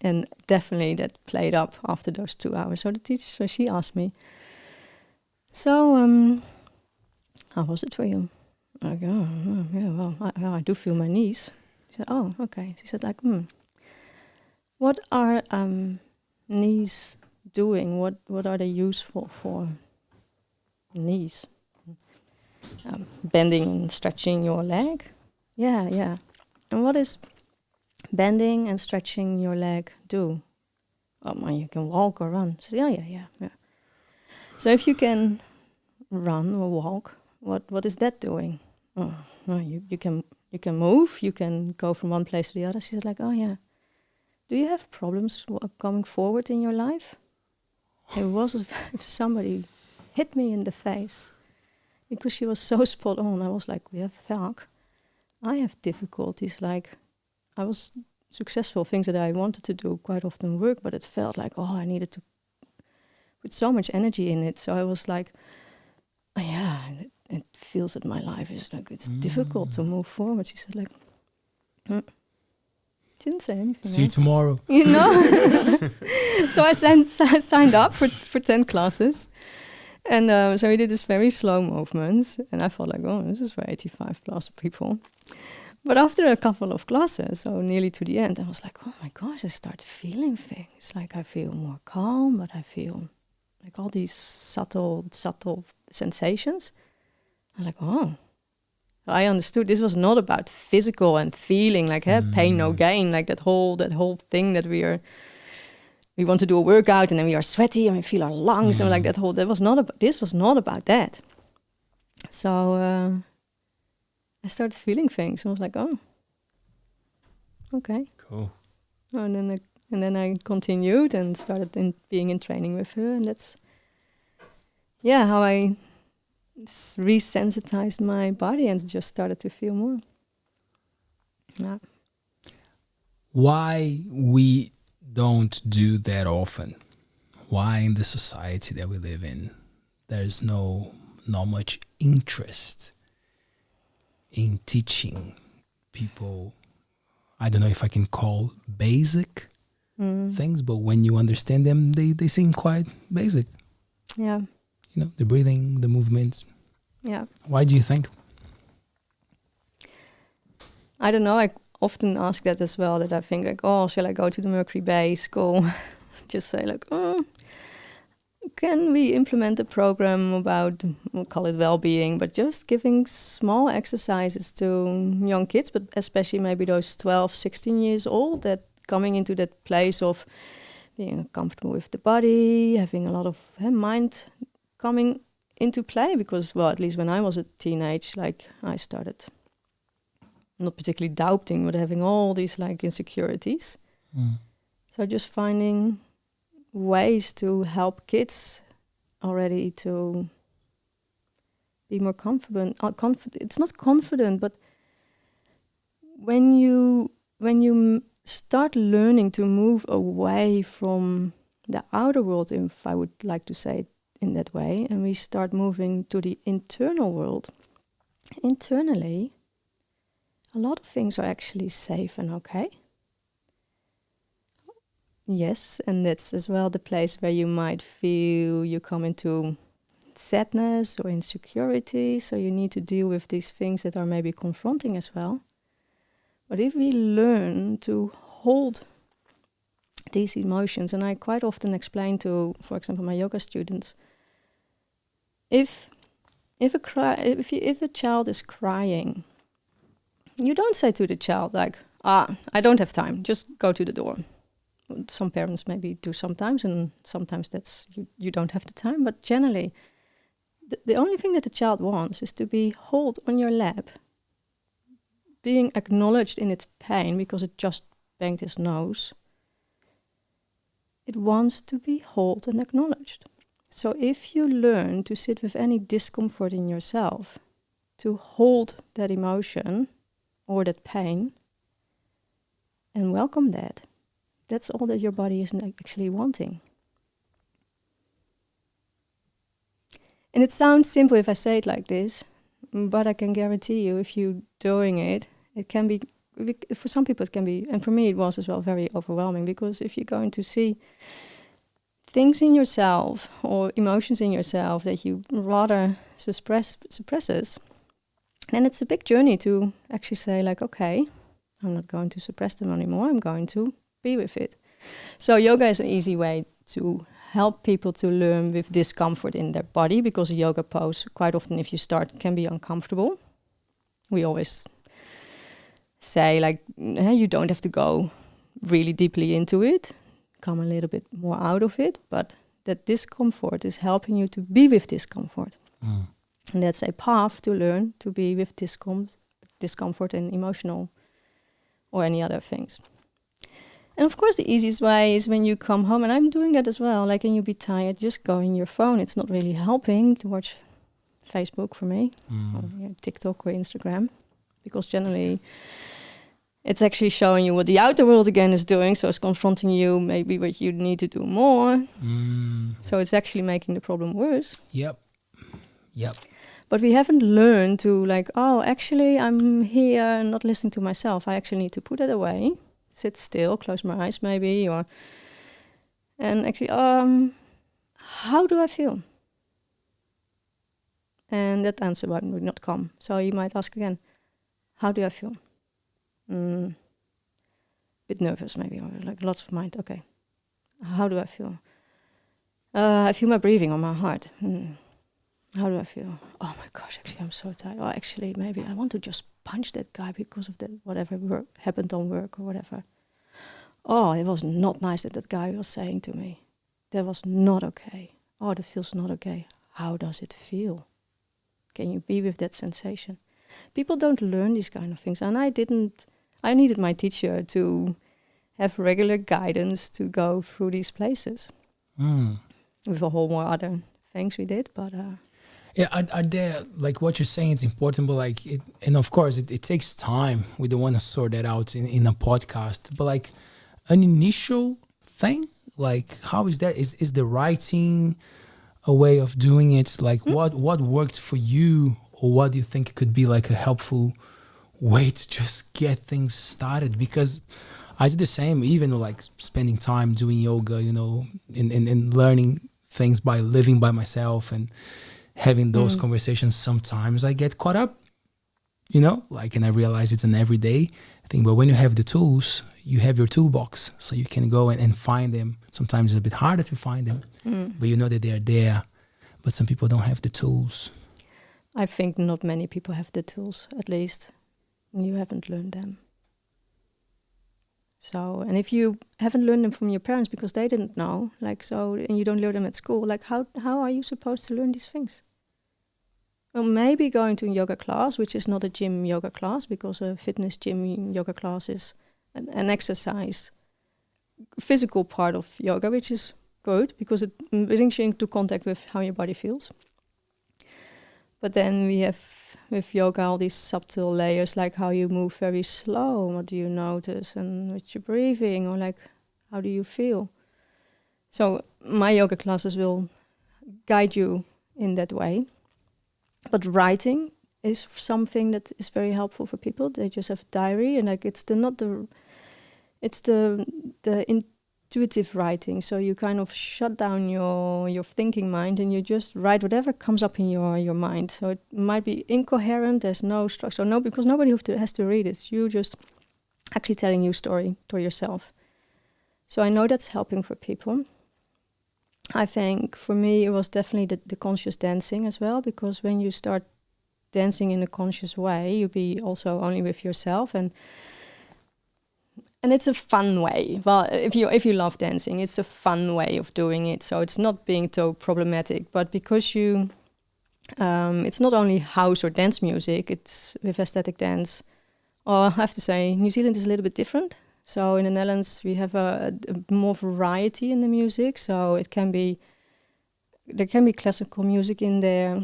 and definitely that played up after those 2 hours. So the teacher, she asked me, so how was it for you? I go, oh, yeah, well, I do feel my knees. She said, oh, okay. She said, like, what are knees doing? What are they useful for? Knees. Bending and stretching your leg? Yeah. And what is bending and stretching your leg do? Oh, man, you can walk or run. She said, yeah. So if you can run or walk, what is that doing? Oh, no, you can move, you can go from one place to the other. She said, like, oh yeah. Do you have problems coming forward in your life? It was if somebody hit me in the face, because she was so spot on. I was like, yeah, fuck. I have difficulties. Like, I was successful, things that I wanted to do quite often work, but it felt like, oh, I needed to put so much energy in it. So I was like, oh, yeah, it feels that my life is like, it's difficult to move forward. She said, like, she didn't say anything. See you tomorrow. You know? So I signed up for 10 classes. And so we did this very slow movements. And I felt like, oh, this is for 85 plus people. But after a couple of classes, so nearly to the end, I was like, oh my gosh, I start feeling things. Like I feel more calm, but I feel like all these subtle sensations. I was like, oh. I understood this was not about physical and feeling, like pain, no gain, like that whole thing that we want to do a workout and then we are sweaty and we feel our lungs and like that whole. This was not about that. So I started feeling things. I was like, oh, okay, cool. And then And then I continued and started being in training with her. And that's, how I resensitized my body and just started to feel more. Yeah. Why we don't do that often? Why in the society that we live in, there's not much interest in teaching people, I don't know if I can call basic things, but when you understand them, they seem quite basic. Yeah. You know, the breathing, the movements. Yeah. Why do you think? I don't know. I often ask that as well, that I think like, oh, shall I go to the Mercury Bay school? Just say like, oh, can we implement a program about, we'll call it well-being, but just giving small exercises to young kids, but especially maybe those 12, 16 years old, that coming into that place of being comfortable with the body, having a lot of mind coming into play, because, well, at least when I was a teenage, like I started not particularly doubting, but having all these like insecurities. So just finding ways to help kids already to be more confident. It's not confident, but when you start learning to move away from the outer world, if I would like to say it in that way, and we start moving to the internal world, internally, a lot of things are actually safe and okay. Yes, and that's as well the place where you might feel you come into sadness or insecurity, so you need to deal with these things that are maybe confronting as well. But if we learn to hold these emotions, and I quite often explain to, for example, my yoga students, if a child is crying, you don't say to the child like, I don't have time, just go to the door. Some parents maybe do sometimes, and sometimes that's you don't have the time, but generally the only thing that the child wants is to be held on your lap, being acknowledged in its pain because it just banged its nose. It wants to be held and acknowledged. So if you learn to sit with any discomfort in yourself, to hold that emotion or that pain and welcome that, that's all that your body is actually wanting. And it sounds simple if I say it like this, but I can guarantee you if you're doing it, it can be, for some people it can be, and for me it was as well, very overwhelming, because if you're going to see things in yourself or emotions in yourself that you rather suppresses, then it's a big journey to actually say like, okay, I'm not going to suppress them anymore, I'm going to be with it. So yoga is an easy way to help people to learn with discomfort in their body, because a yoga pose, quite often if you start, can be uncomfortable. We always say like, you don't have to go really deeply into it, come a little bit more out of it, but that discomfort is helping you to be with discomfort. And that's a path to learn to be with discomfort and emotional or any other things. And of course, the easiest way is when you come home, and I'm doing that as well, like, and you be tired, just go in your phone. It's not really helping to watch Facebook for me, or TikTok or Instagram, because generally it's actually showing you what the outer world again is doing. So it's confronting you maybe what you need to do more. So it's actually making the problem worse. Yep. But we haven't learned to like, oh, actually I'm here not listening to myself. I actually need to put it away. Sit still, close my eyes maybe, and actually, how do I feel? And that answer would not come. So you might ask again, how do I feel? Bit nervous maybe, or like lots of mind. Okay, how do I feel? I feel my breathing on my heart. How do I feel? Oh my gosh, actually I'm so tired. Or actually maybe I want to just punch that guy because of that whatever happened on work or whatever. Oh, it was not nice that guy was saying to me. That was not okay. Oh, that feels not okay. How does it feel? Can you be with that sensation? People don't learn these kind of things. And I needed my teacher to have regular guidance to go through these places. With a whole more other things we did, but yeah, are there, like what you're saying is important, but like it, and of course it takes time. We don't want to sort that out in a podcast, but like an initial thing, like how is that? Is the writing a way of doing it? Like what worked for you, or what do you think could be like a helpful way to just get things started? Because I do the same, even like spending time doing yoga, you know, and learning things by living by myself and having those conversations. Sometimes I get caught up, you know, like, and I realize it's an everyday thing. But when you have the tools, you have your toolbox, so you can go and find them. Sometimes it's a bit harder to find them, but you know that they're there. But some people don't have the tools. I think not many people have the tools, at least. You haven't learned them. So, and if you haven't learned them from your parents because they didn't know, like, so, and you don't learn them at school, like, how are you supposed to learn these things? Well, maybe going to a yoga class, which is not a gym yoga class, because a fitness gym yoga class is an exercise, physical part of yoga, which is good because it brings you into contact with how your body feels. But then we have with yoga all these subtle layers, like how you move very slow, what do you notice, and with your breathing, or like how do you feel. So my yoga classes will guide you in that way. But writing is something that is very helpful for people. They just have a diary, and like it's the intuitive writing. So you kind of shut down your thinking mind, and you just write whatever comes up in your mind. So it might be incoherent. There's no structure. No, because nobody has to read it. You just actually telling your story to yourself. So I know that's helping for people. I think for me it was definitely the conscious dancing as well, because when you start dancing in a conscious way, you be also only with yourself, and it's a fun way. Well, if you love dancing, it's a fun way of doing it. So it's not being so problematic, but because you, it's not only house or dance music. It's with aesthetic dance. Or I have to say, New Zealand is a little bit different. So in the Netherlands, we have a more variety in the music. So there can be classical music in there,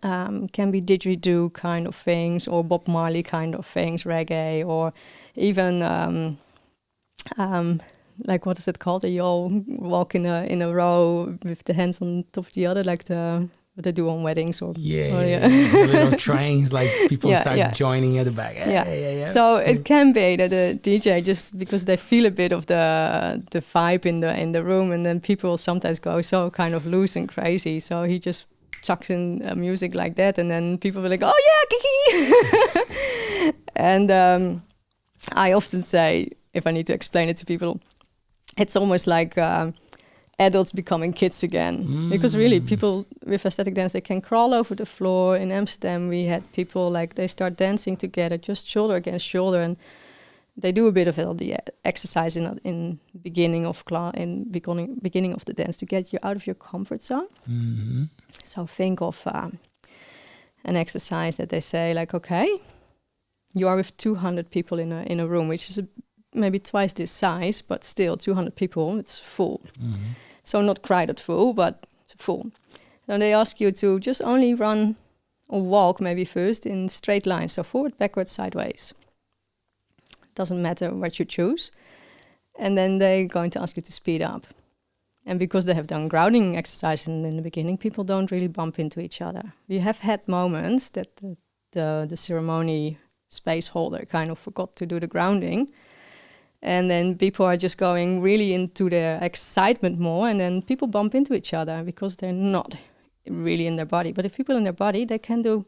can be didgeridoo kind of things, or Bob Marley kind of things, reggae, or even like, what is it called? You all walk in a row with the hands on top of the other, like what they do on weddings, or the little trains, like people start joining at the back. Yeah. So it can be that the DJ, just because they feel a bit of the vibe in the room, and then people sometimes go so kind of loose and crazy. So he just chucks in music like that, and then people will like, oh yeah, kiki. And I often say, if I need to explain it to people, it's almost like adults becoming kids again. Because really, people with aesthetic dance, they can crawl over the floor. In Amsterdam, we had people like, they start dancing together, just shoulder against shoulder, and they do a bit of the exercise in beginning of beginning of the dance to get you out of your comfort zone. So think of an exercise that they say like, okay, you are with 200 people in a room, which is maybe twice this size, but still 200 people, it's full. So not crowded full, but it's full. So they ask you to just only run or walk maybe first in straight lines, so forward, backwards, sideways. Doesn't matter what you choose. And then they're going to ask you to speed up. And because they have done grounding exercise in the beginning, people don't really bump into each other. We have had moments that the ceremony space holder kind of forgot to do the grounding. And then people are just going really into their excitement more, and then people bump into each other because they're not really in their body. But if people in their body, I don't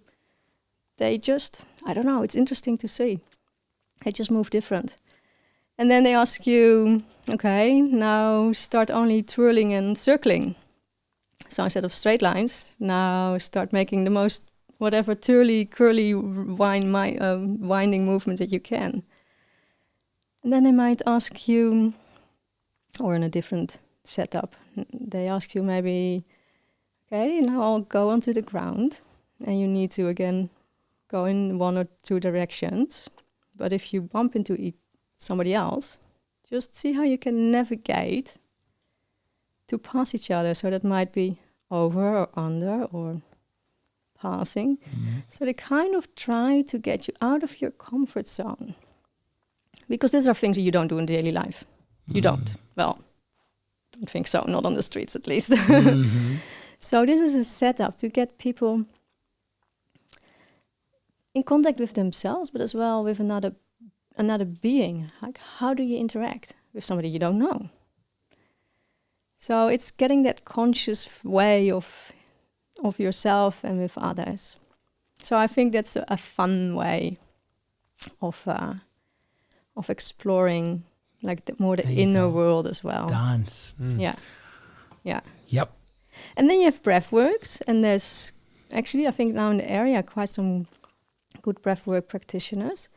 know, it's interesting to see. They just move different. And then they ask you, okay, now start only twirling and circling. So instead of straight lines, now start making the most whatever twirly, curly, winding movement that you can. And then they might ask you, or in a different setup, they ask you maybe, okay, now I'll go onto the ground, and you need to again go in one or two directions. But if you bump into somebody else, just see how you can navigate to pass each other. So that might be over or under or passing. So they kind of try to get you out of your comfort zone, because these are things that you don't do in daily life. You don't. Well, don't think so, not on the streets at least. So this is a setup to get people in contact with themselves, but as well with another being. Like, how do you interact with somebody you don't know? So it's getting that conscious way of yourself and with others. So I think that's a fun way of exploring, like the inner world as well. Dance. Yeah. Yep. And then you have breath works, and there's actually, I think now in the area, quite some good breathwork practitioners.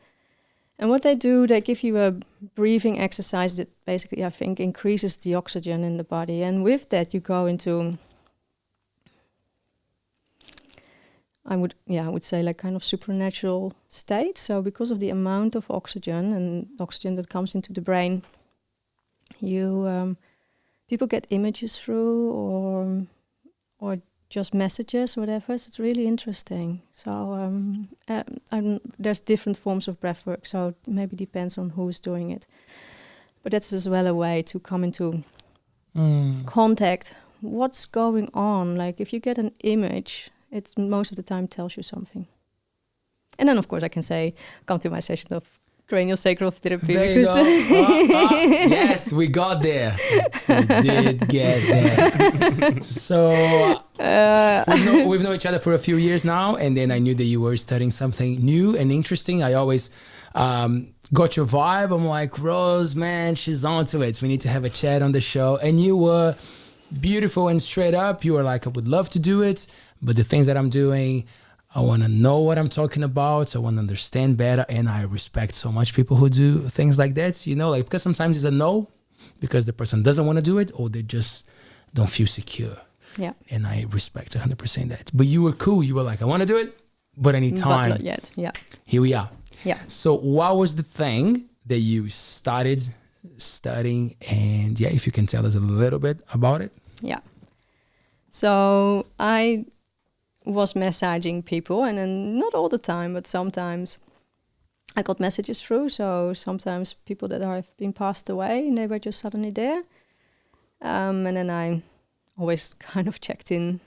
And what they do, they give you a breathing exercise that basically, I think, increases the oxygen in the body. And with that, you go into, I would say, like kind of supernatural state. So because of the amount of oxygen and oxygen that comes into the brain, you people get images through or just messages, whatever. So it's really interesting. So there's different forms of breathwork, so it maybe depends on who's doing it. But that's as well a way to come into contact. What's going on? Like if you get an image, it most of the time tells you something. And then of course I can say, come to my session of craniosacral therapy. There you go. Yes, we got there. We did get there. So we've known each other for a few years now, and then I knew that you were studying something new and interesting. I always got your vibe. I'm like, Roze, man, she's onto it. We need to have a chat on the show. And you were beautiful and straight up. You were like, I would love to do it, but the things that I'm doing, I want to know what I'm talking about. I want to understand better. And I respect so much people who do things like that, you know, like, because sometimes it's a no, because the person doesn't want to do it, or they just don't feel secure. Yeah. And I respect 100% that. But you were cool. You were like, I want to do it, but I need time. But not yet. Yeah. Here we are. Yeah. So what was the thing that you started studying? And yeah, if you can tell us a little bit about it. Yeah. So I was massaging people, and then not all the time, but sometimes I got messages through. So sometimes people that have been passed away, and they were just suddenly there. And then I always kind of checked in,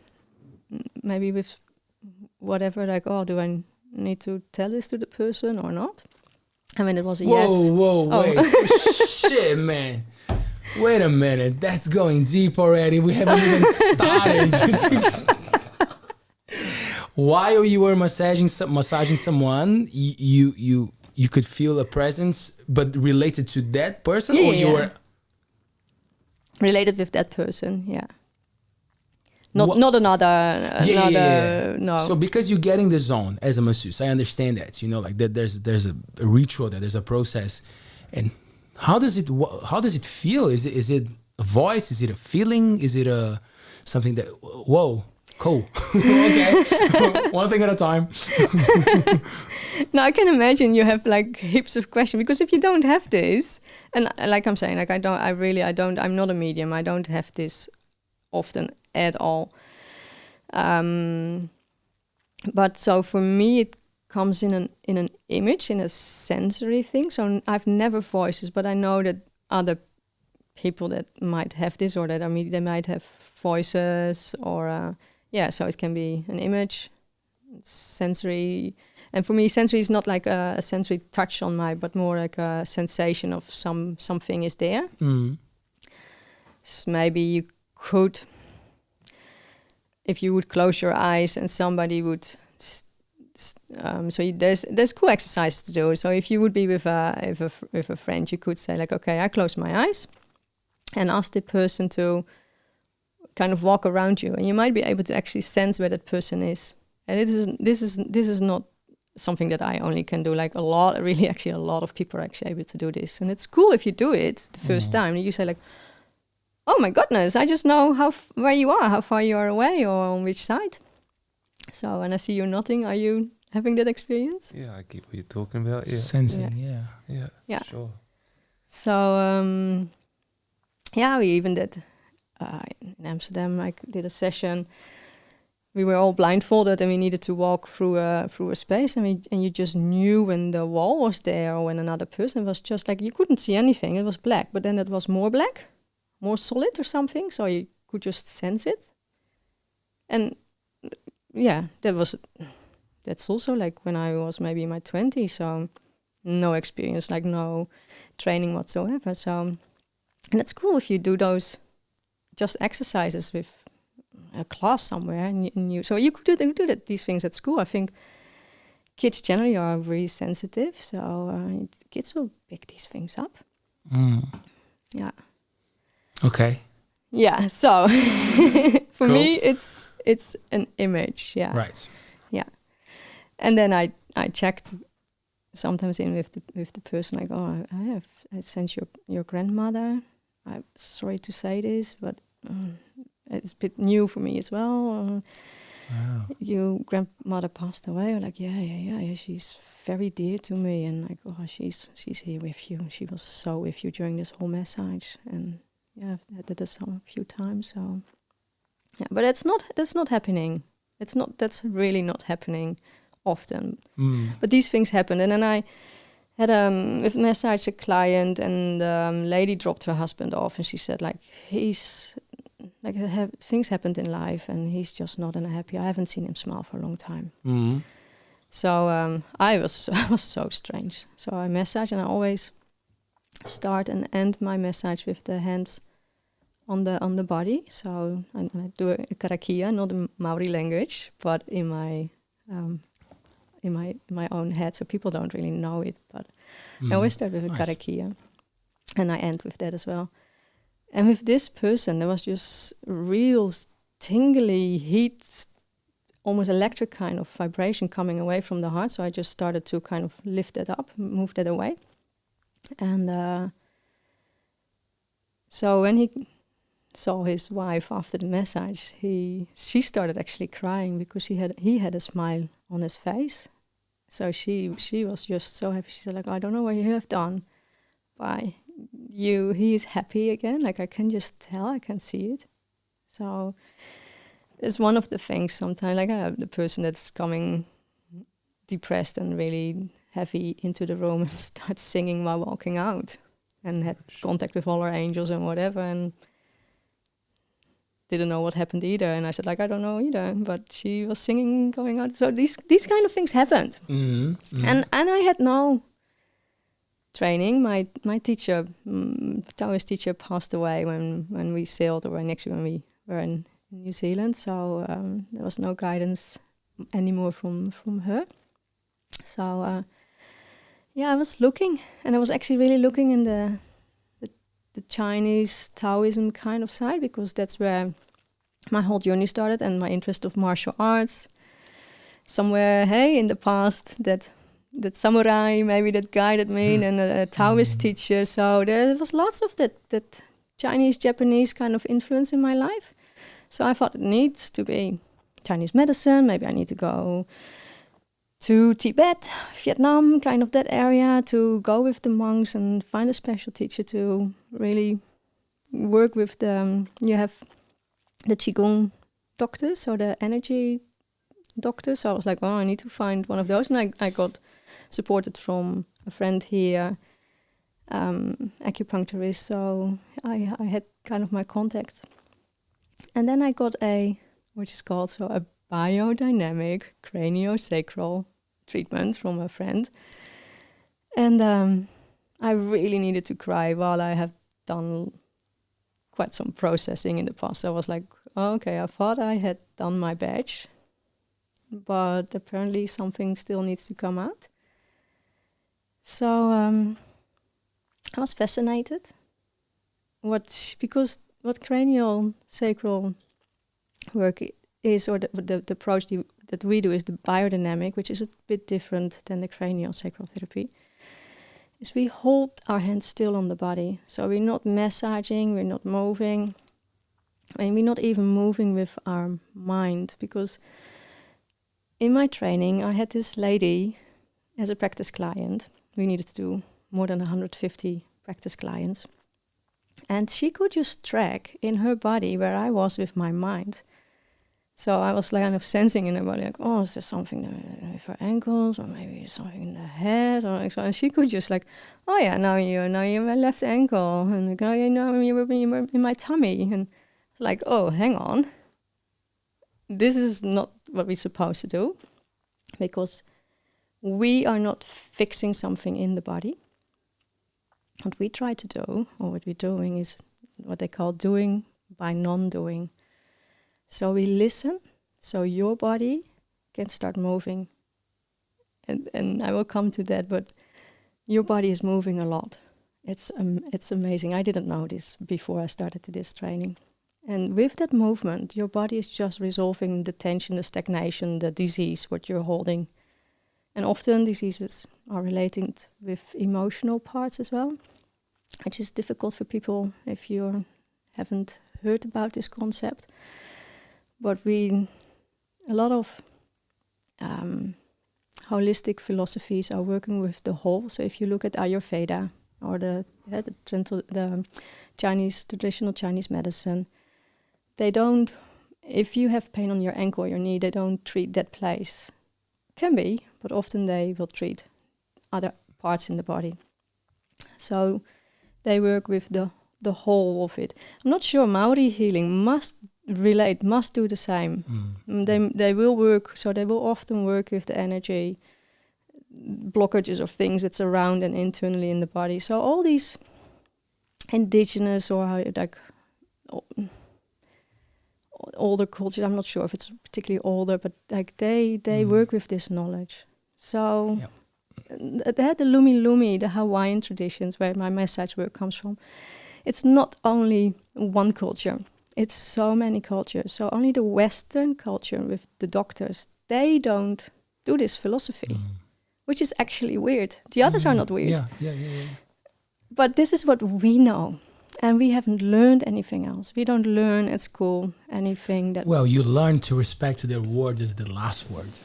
maybe with whatever, like, oh, do I need to tell this to the person or not? I mean, it was a yes. Whoa, wait. Shit, man. Wait a minute. That's going deep already. We haven't even started. While you were massaging someone, you could feel a presence, but related to that person, or you were related with that person, yeah. Not another. No. So because you get in the zone as a masseuse, I understand that, you know, like that. There's a ritual, there's a process, and how does it feel? Is it a voice? Is it a feeling? Is it a something that whoa? Cool. Okay. One thing at a time. Now I can imagine you have like heaps of questions, because if you don't have this, and like I'm saying, like I'm not a medium. I don't have this often at all. But so for me, it comes in an image, in a sensory thing. So I've never voices, but I know that other people that might have this, or that they might have voices, or so it can be an image, sensory. And for me, sensory is not like a sensory touch on but more like a sensation of something is there. So maybe you could, if you would close your eyes and somebody would, there's cool exercises to do. So if you would be with a friend, you could say like, okay, I close my eyes and ask the person to kind of walk around you, and you might be able to actually sense where that person is. And this is not something that I only can do. Like a lot of people are actually able to do this, and it's cool if you do it the first time. And you say like, "Oh my goodness, I just know where you are, how far you are away, or on which side." So, and I see you nodding. Are you having that experience? Yeah, I get what you're talking about. Yeah, sensing. Yeah. Sure. So yeah, we even did in Amsterdam. I did a session. We were all blindfolded, and we needed to walk through a space, and you just knew when the wall was there or when another person was. Just like you couldn't see anything; it was black. But then it was more black, more solid or something. So you could just sense it. And yeah, that's also like when I was maybe in my 20s. So no experience, like no training whatsoever. So, and it's cool if you do those just exercises with a class somewhere, and you so you could do these things at school. I think kids generally are very sensitive, so kids will pick these things up. Yeah. Okay. Yeah. So for Cool. me, it's an image. Yeah. Right. Yeah. And then I checked sometimes in with the person, like, oh, I sense your grandmother. I'm sorry to say this, but it's a bit new for me as well. Wow. Your grandmother passed away. I'm like, yeah. She's very dear to me, and like, oh, she's here with you. She was so with you during this whole massage, and yeah, I did this a few times. So yeah, but that's not happening. That's really not happening often. But these things happen, and then I had with massage a client, and lady dropped her husband off, and she said like he's like things happened in life, and he's just not happy. I haven't seen him smile for a long time. So I was so strange. So I massage, and I always start and end my massage with the hands on the body. So I do a karakia, not in Maori language, but in my own head, so people don't really know it. But I always start with a karakia, and I end with that as well. And with this person, there was just real tingly heat, almost electric kind of vibration coming away from the heart. So I just started to kind of lift that up, move that away. And so when he saw his wife after the massage, she started actually crying because he had a smile on his face. So she was just so happy. She said like, I don't know what you have done by you. He is happy again. Like I can just tell, I can see it. So it's one of the things sometimes, like I have the person that's coming depressed and really heavy into the room and starts singing while walking out, and had contact with all our angels and whatever, and didn't know what happened either. And I said like, I don't know either, but she was singing going out. So these kind of things happened. And I had no training. My teacher, Taoist teacher, passed away when we sailed, or actually when we were in New Zealand. So there was no guidance anymore from her. So I was looking, and I was actually really looking in the Chinese Taoism kind of side, because that's where my whole journey started, and my interest of martial arts. Somewhere, in the past, that samurai maybe that guided me, and a Taoist teacher. So there was lots of that Chinese, Japanese kind of influence in my life. So I thought it needs to be Chinese medicine. Maybe I need to go to Tibet, Vietnam, kind of that area, to go with the monks and find a special teacher to really work with you have the Qi Gong doctors, so the energy doctors. So I was like, oh, I need to find one of those. And I got supported from a friend here, acupuncturist. So I had kind of my contact. And then I got a biodynamic craniosacral treatment from a friend. And I really needed to cry while I have done quite some processing in the past. So I was like, oh, okay, I thought I had done my batch, but apparently something still needs to come out. So I was fascinated. Because what cranial sacral work is, or the approach that we do, is the biodynamic, which is a bit different than the cranial sacral therapy, is we hold our hands still on the body. So we're not massaging, we're not moving, and we're not even moving with our mind. Because in my training, I had this lady as a practice client. We needed to do more than 150 practice clients. And she could just track in her body where I was with my mind. So I was like kind of sensing in her body, like, oh, is there something with her ankles, or maybe something in the head, or like so. And she could just like, oh yeah, now you're my left ankle, and like, oh, you know, you were in my tummy, and like, oh, hang on, this is not what we're supposed to do, because we are not fixing something in the body. What we try to do, or what we're doing, is what they call doing by non-doing. So we listen, so your body can start moving. And I will come to that, but your body is moving a lot. It's amazing. I didn't know this before I started this training. And with that movement, your body is just resolving the tension, the stagnation, the disease, what you're holding. And often diseases are related with emotional parts as well, which is difficult for people if you haven't heard about this concept. But a lot of holistic philosophies are working with the whole. So if you look at Ayurveda or the Chinese, traditional Chinese medicine, they don't, if you have pain on your ankle or your knee, they don't treat that place. Can be, but often they will treat other parts in the body. So they work with the whole of it. I'm not sure Maori healing must do the same. They will work, so they will often work with the energy blockages of things that's around and internally in the body. So all these indigenous or like older cultures, I'm not sure if it's particularly older, but like they work with this knowledge. So they had the Lumi, the Hawaiian traditions where my massage work comes from. It's not only one culture. It's so many cultures. So only the Western culture with the doctors, they don't do this philosophy, which is actually weird. The others are not weird. Yeah. But this is what we know. And we haven't learned anything else. We don't learn at school anything that... Well, you learn to respect their word as the last word.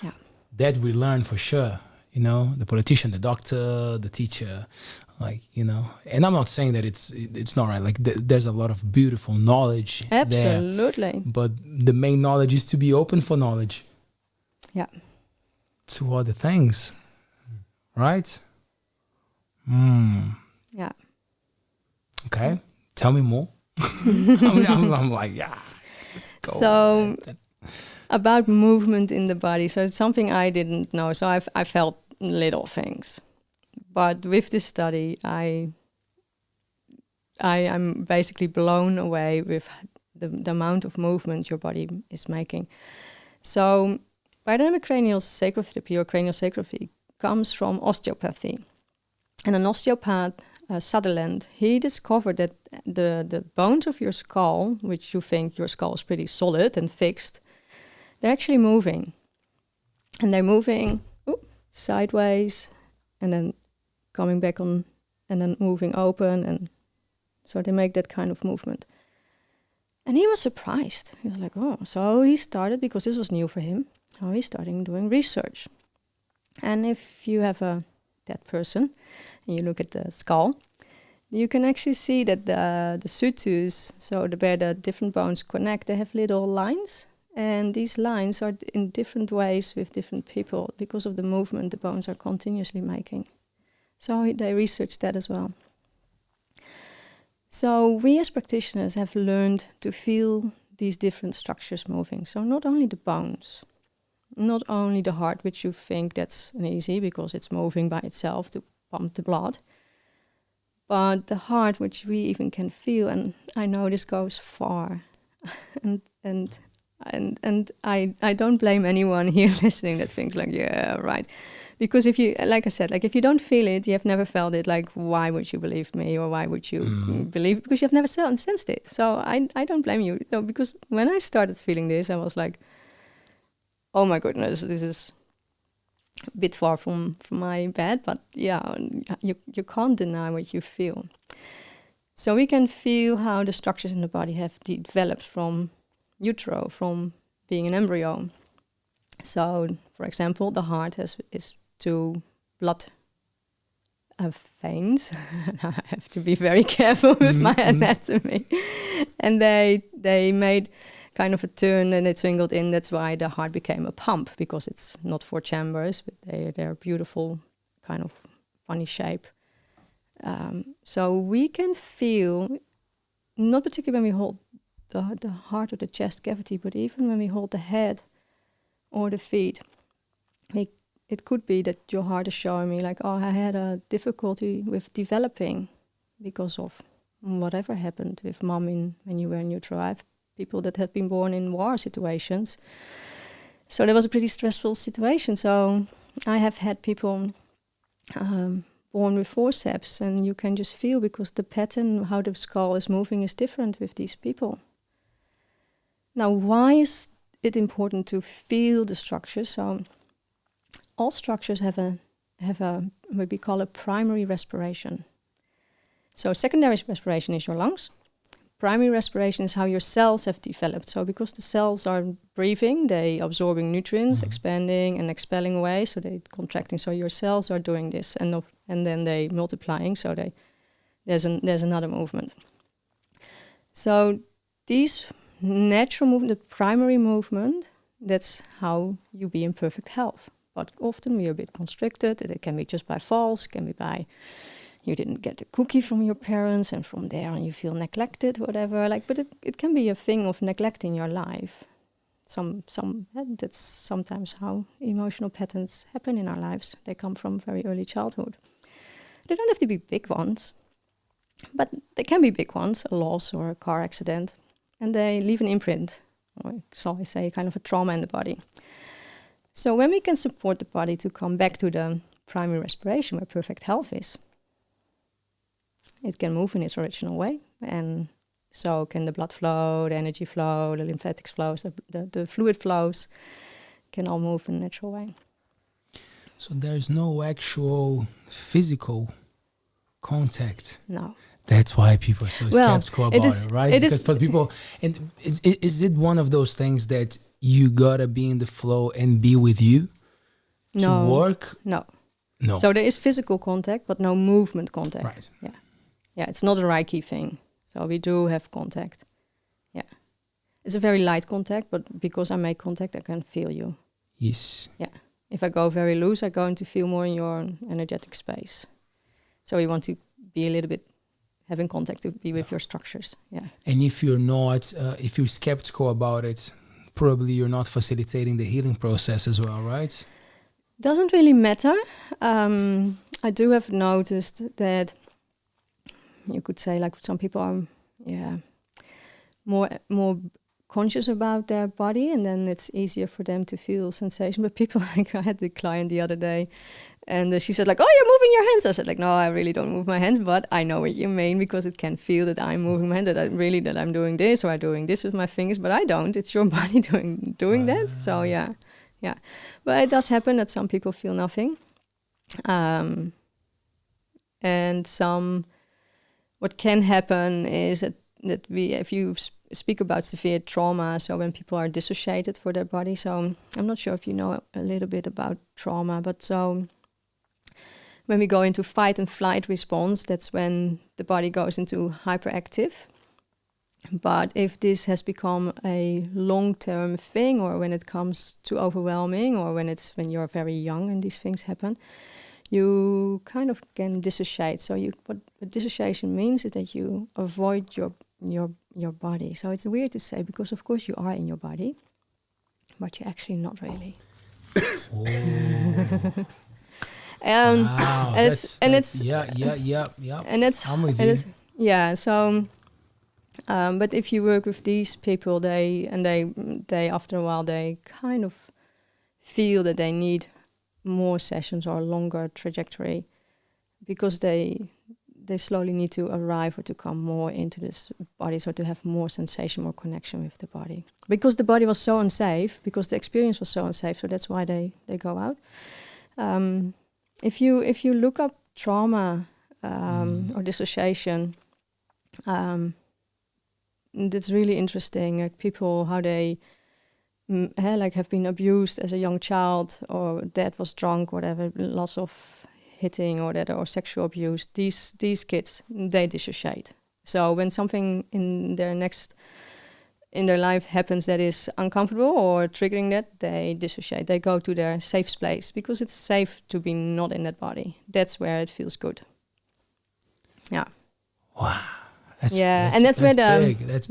Yeah. That we learn for sure. You know, the politician, the doctor, the teacher... Like, you know, and I'm not saying that it's not right. Like there's a lot of beautiful knowledge. Absolutely. There, but the main knowledge is to be open for knowledge. Yeah. To other things, right? Yeah. Okay. Tell me more. I'm like, yeah. Let's go. So about movement in the body. So it's something I didn't know. So I felt little things. But with this study, I'm basically blown away with the amount of movement your body is making. So biodynamic craniosacral therapy or craniosacral therapy comes from osteopathy. And an osteopath, Sutherland, he discovered that the bones of your skull, which you think your skull is pretty solid and fixed, they're actually moving. And they're moving sideways and then coming back on and then moving open, and so they make that kind of movement. And he was surprised. He was like, oh, so he started, because this was new for him, so he started doing research. And if you have a dead person and you look at the skull, you can actually see that the sutus, so where the different bones connect, they have little lines, and these lines are in different ways with different people because of the movement the bones are continuously making. So they researched that as well. So we as practitioners have learned to feel these different structures moving. So not only the bones, not only the heart, which you think that's easy because it's moving by itself to pump the blood, but the heart, which we even can feel. And I know this goes far, and I don't blame anyone here listening that thinks like, yeah, right. Because if you, like I said, like if you don't feel it, you have never felt it, like why would you believe me, or why would you believe? Because you've never sensed it. So I don't blame you. No, because when I started feeling this, I was like, oh my goodness, this is a bit far from my bed. But yeah, you can't deny what you feel. So we can feel how the structures in the body have developed from utero, from being an embryo. So, for example, the heart is two blood veins. I have to be very careful with my anatomy. And they made kind of a turn and they twinkled in. That's why the heart became a pump, because it's not 4 chambers, but they're beautiful, kind of funny shape. So we can feel, not particularly when we hold the heart or the chest cavity, but even when we hold the head or the feet, it could be that your heart is showing me like, oh, I had a difficulty with developing because of whatever happened with mom when you were in utero. I have people that have been born in war situations. So that was a pretty stressful situation. So I have had people born with forceps, and you can just feel, because the pattern, how the skull is moving is different with these people. Now, why is it important to feel the structures? So all structures have a what we call a primary respiration. So secondary respiration is your lungs. Primary respiration is how your cells have developed. So because the cells are breathing, they absorbing nutrients, expanding and expelling away, so they contracting. So your cells are doing this, and then they multiplying. So there's another movement. So these natural movement, the primary movement, that's how you be in perfect health. But often we are a bit constricted. It can be just by falls, it can be by you didn't get the cookie from your parents, and from there on you feel neglected, whatever. But it can be a thing of neglecting your life. That's sometimes how emotional patterns happen in our lives. They come from very early childhood. They don't have to be big ones, but they can be big ones, a loss or a car accident, and they leave an imprint, or shall I say, kind of a trauma in the body. So when we can support the body to come back to the primary respiration where perfect health is, it can move in its original way, and so can the blood flow, the energy flow, the lymphatics flows, the fluid flows can all move in a natural way. So there's no actual physical contact. No. That's why people are so skeptical about it, right? Because for people, and is it one of those things that you gotta be in the flow and be with you to work? No. No. So there is physical contact, but no movement contact. Right. Yeah, it's not a Reiki thing. So we do have contact. Yeah. It's a very light contact, but because I make contact, I can feel you. Yes. Yeah. If I go very loose, I'm going to feel more in your energetic space. So we want to be a little bit having contact to be with your structures. Yeah. And if you're not, if you're skeptical about it, probably you're not facilitating the healing process as well, right? Doesn't really matter. I do have noticed that you could say, like, some people are, more conscious about their body, and then it's easier for them to feel sensation. But people, like, I had the client the other day, and she said, like, oh, you're moving your hands. I said, like, no, I really don't move my hands, but I know what you mean, because it can feel that I'm moving my hand, that I'm doing this, or I'm doing this with my fingers, but I don't. It's your body doing that. So yeah. But it does happen that some people feel nothing, and what can happen is that if you speak about severe trauma, so when people are dissociated for their body, so I'm not sure if you know a little bit about trauma, but so when we go into fight and flight response, that's when the body goes into hyperactive. But if this has become a long-term thing, or when it comes to overwhelming, or when you're very young and these things happen, you kind of can dissociate. So what dissociation means is that you avoid your body. So it's weird to say, because of course you are in your body, but you're actually not really. Wow, it's yeah. And it's I'm with you. Yeah. So, but if you work with these people, they after a while they kind of feel that they need more sessions or a longer trajectory, because they slowly need to arrive or to come more into this body, so to have more sensation, more connection with the body, because the body was so unsafe, because the experience was so unsafe. So that's why they go out. If you look up trauma or dissociation, that's really interesting. Like, people, how they have been abused as a young child, or dad was drunk, whatever, lots of hitting or sexual abuse, these kids, they dissociate. So when something in their life happens that is uncomfortable or triggering that, they dissociate. They go to their safe space because it's safe to be not in that body. That's where it feels good. Yeah. Wow. That's where big. That's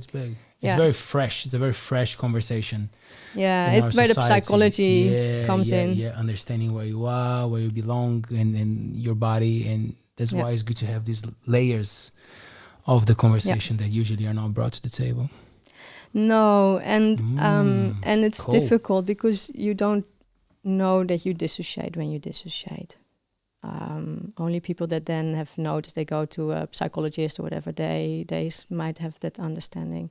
big. It's very fresh. It's a very fresh conversation. Yeah, it's where the psychology comes in. Yeah, understanding where you are, where you belong, and your body. And that's why it's good to have these layers of the conversation that usually are not brought to the table. No, and it's difficult because you don't know that you dissociate when you dissociate. Only people that then have noticed, they go to a psychologist or whatever, they might have that understanding.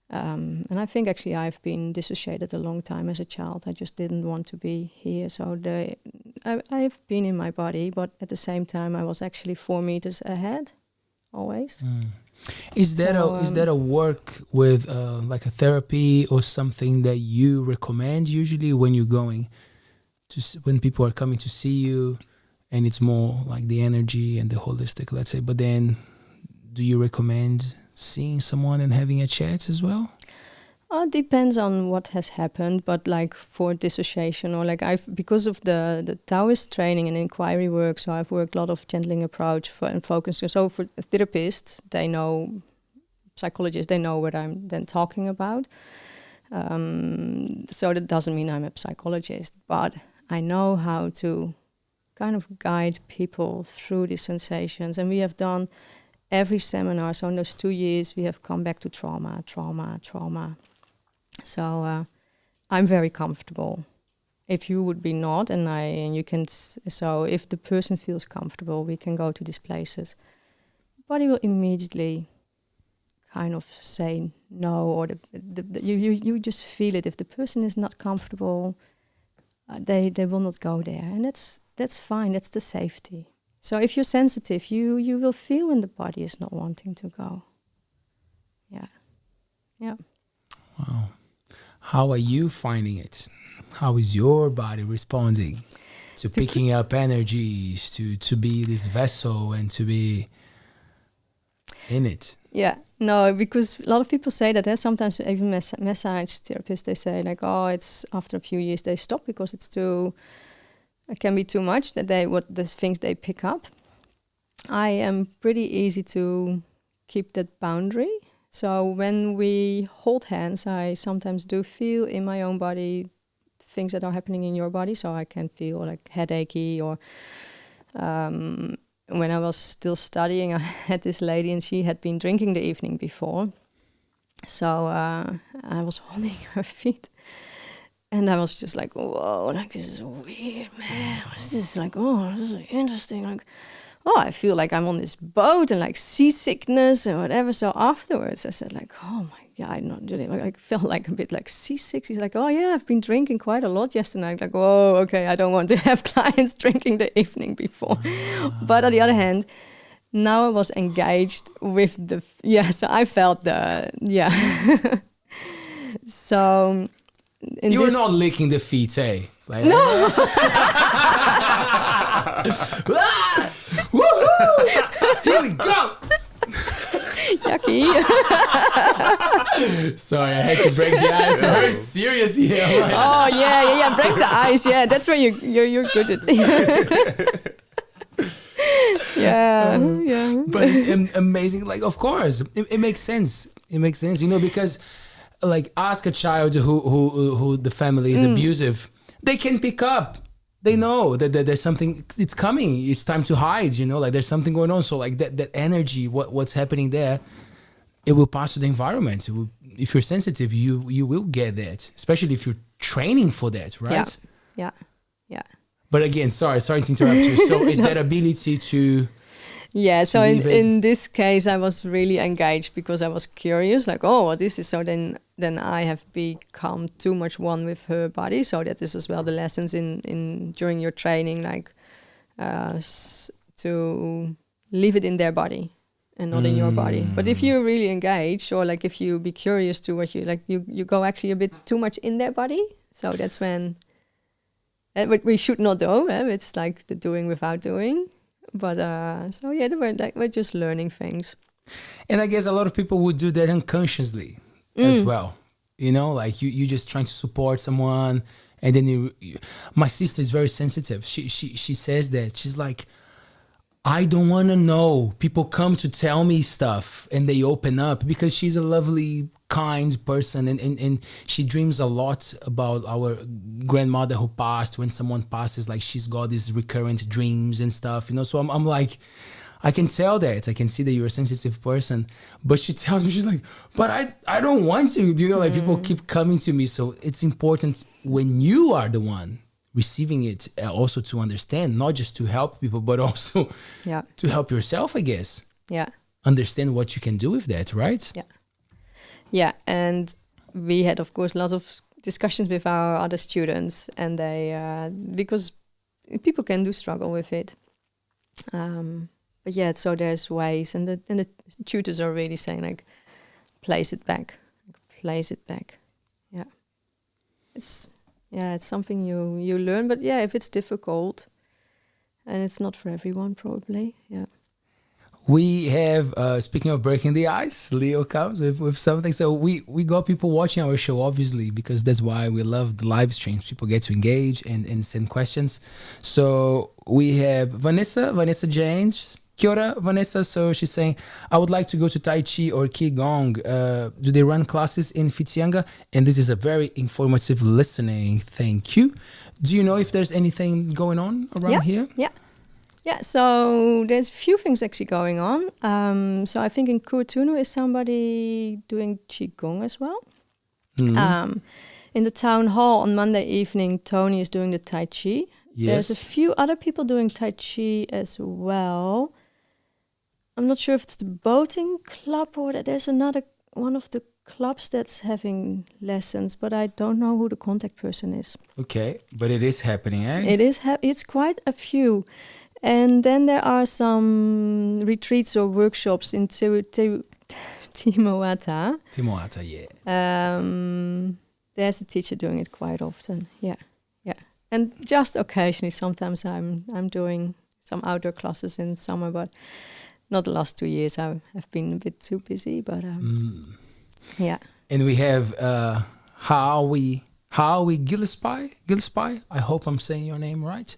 And I think actually I've been dissociated a long time as a child. I just didn't want to be here. So I've been in my body, but at the same time I was actually 4 meters ahead, always. Is that a work with like a therapy or something that you recommend usually when you're going to when people are coming to see you, and it's more like the energy and the holistic, let's say, but then do you recommend seeing someone and having a chat as well? It depends on what has happened, but like for dissociation or like because of the Taoist training and inquiry work, so I've worked a lot of gentling approach and focus. So for therapists, they know, psychologists, they know what I'm then talking about. So that doesn't mean I'm a psychologist, but I know how to kind of guide people through these sensations. And we have done every seminar. So in those 2 years, we have come back to trauma. So I'm very comfortable. If you would be not, and you can, so if the person feels comfortable, we can go to these places. Body will immediately kind of say no, or you just feel it. If the person is not comfortable, they will not go there, and that's fine. That's the safety. So if you're sensitive, you will feel when the body is not wanting to go. Yeah. Wow. How are you finding it? How is your body responding to picking up energies, to be this vessel and to be in it? Yeah. No, because a lot of people say that. Sometimes even massage therapists, they say like, oh, it's after a few years they stop because it can be too much, that the things they pick up. I am pretty easy to keep that boundary. So when we hold hands, I sometimes do feel in my own body things that are happening in your body. So I can feel like headachy, or when I was still studying, I had this lady and she had been drinking the evening before. So I was holding her feet. And I was just like, whoa, like this is weird, man. What's this? Like, oh, this is interesting. Like, oh, I feel like I'm on this boat and like seasickness and whatever. So afterwards I said like, oh my God, I'm not doing it. I felt like a bit like seasick. She's like, oh yeah, I've been drinking quite a lot yesterday. I'm like, whoa, okay, I don't want to have clients drinking the evening before. But on the other hand, now I was engaged with so I felt so... You were not licking the feet, eh? Like, no. Woohoo! Here we go. Yucky. Sorry, I had to break the ice. We're very serious here. Right? Oh yeah. Break the ice. Yeah, that's where you're good at. Yeah. But it's amazing. Like, of course, it makes sense. It makes sense, because. Like, ask a child who the family is abusive, they can pick up. They know that there's something, it's coming. It's time to hide, like there's something going on. So like that energy, what's happening there, it will pass to the environment. If you're sensitive, you will get that, especially if you're training for that, right? Yeah. But again, sorry to interrupt you. So is that ability to... Yeah, so in this case, I was really engaged because I was curious, like, oh, what is this? So then I have become too much one with her body. So that is as well the lessons in during your training, like to leave it in their body and not in your body. But if you really engage, or like if you be curious to what you like, you go actually a bit too much in their body. So that's when What we should not do. It's like the doing without doing. But so yeah, we're just learning things. And I guess a lot of people would do that unconsciously as well. You know, like you just trying to support someone, and then my sister is very sensitive. She says that she's like, I don't want to know. People come to tell me stuff and they open up because she's a lovely, kind person. And she dreams a lot about our grandmother who passed. When someone passes, like she's got these recurrent dreams and stuff, you know? So I'm like, I can tell that. I can see that you're a sensitive person. But she tells me, she's like, but I don't want to. You know, like people keep coming to me. So it's important when you are the one receiving it, also to understand, not just to help people, but also to help yourself, I guess. Yeah. Understand what you can do with that, right? Yeah. Yeah. And we had, of course, lots of discussions with our other students, and they, because people can struggle with it. But yeah, so there's ways, and the tutors are really saying like, place it back. Yeah. It's something you learn, but yeah, if it's difficult, and it's not for everyone, probably. Yeah. We have, speaking of breaking the ice, Leo comes with something. So we got people watching our show, obviously, because that's why we love the live streams. People get to engage and send questions. So we have Vanessa James. Kia ora, Vanessa. So she's saying, I would like to go to Tai Chi or Qi Gong. Do they run classes in Whitianga? And this is a very informative listening. Thank you. Do you know if there's anything going on around here? Yeah, so there's a few things actually going on. So I think in Kuatunu is somebody doing Qi Gong as well. Mm-hmm. In the town hall on Monday evening, Tony is doing the Tai Chi. Yes. There's a few other people doing Tai Chi as well. I'm not sure if it's the boating club or that there's another one of the clubs that's having lessons, but I don't know who the contact person is. Okay, but it is happening, eh? It is. It's quite a few. And then there are some retreats or workshops in Timoata. Timoata, yeah. There's a teacher doing it quite often. Yeah. And just occasionally, sometimes I'm doing some outdoor classes in summer, but not the last 2 years. I have been a bit too busy, but yeah. And we have Howie Gillespie. I hope I'm saying your name right.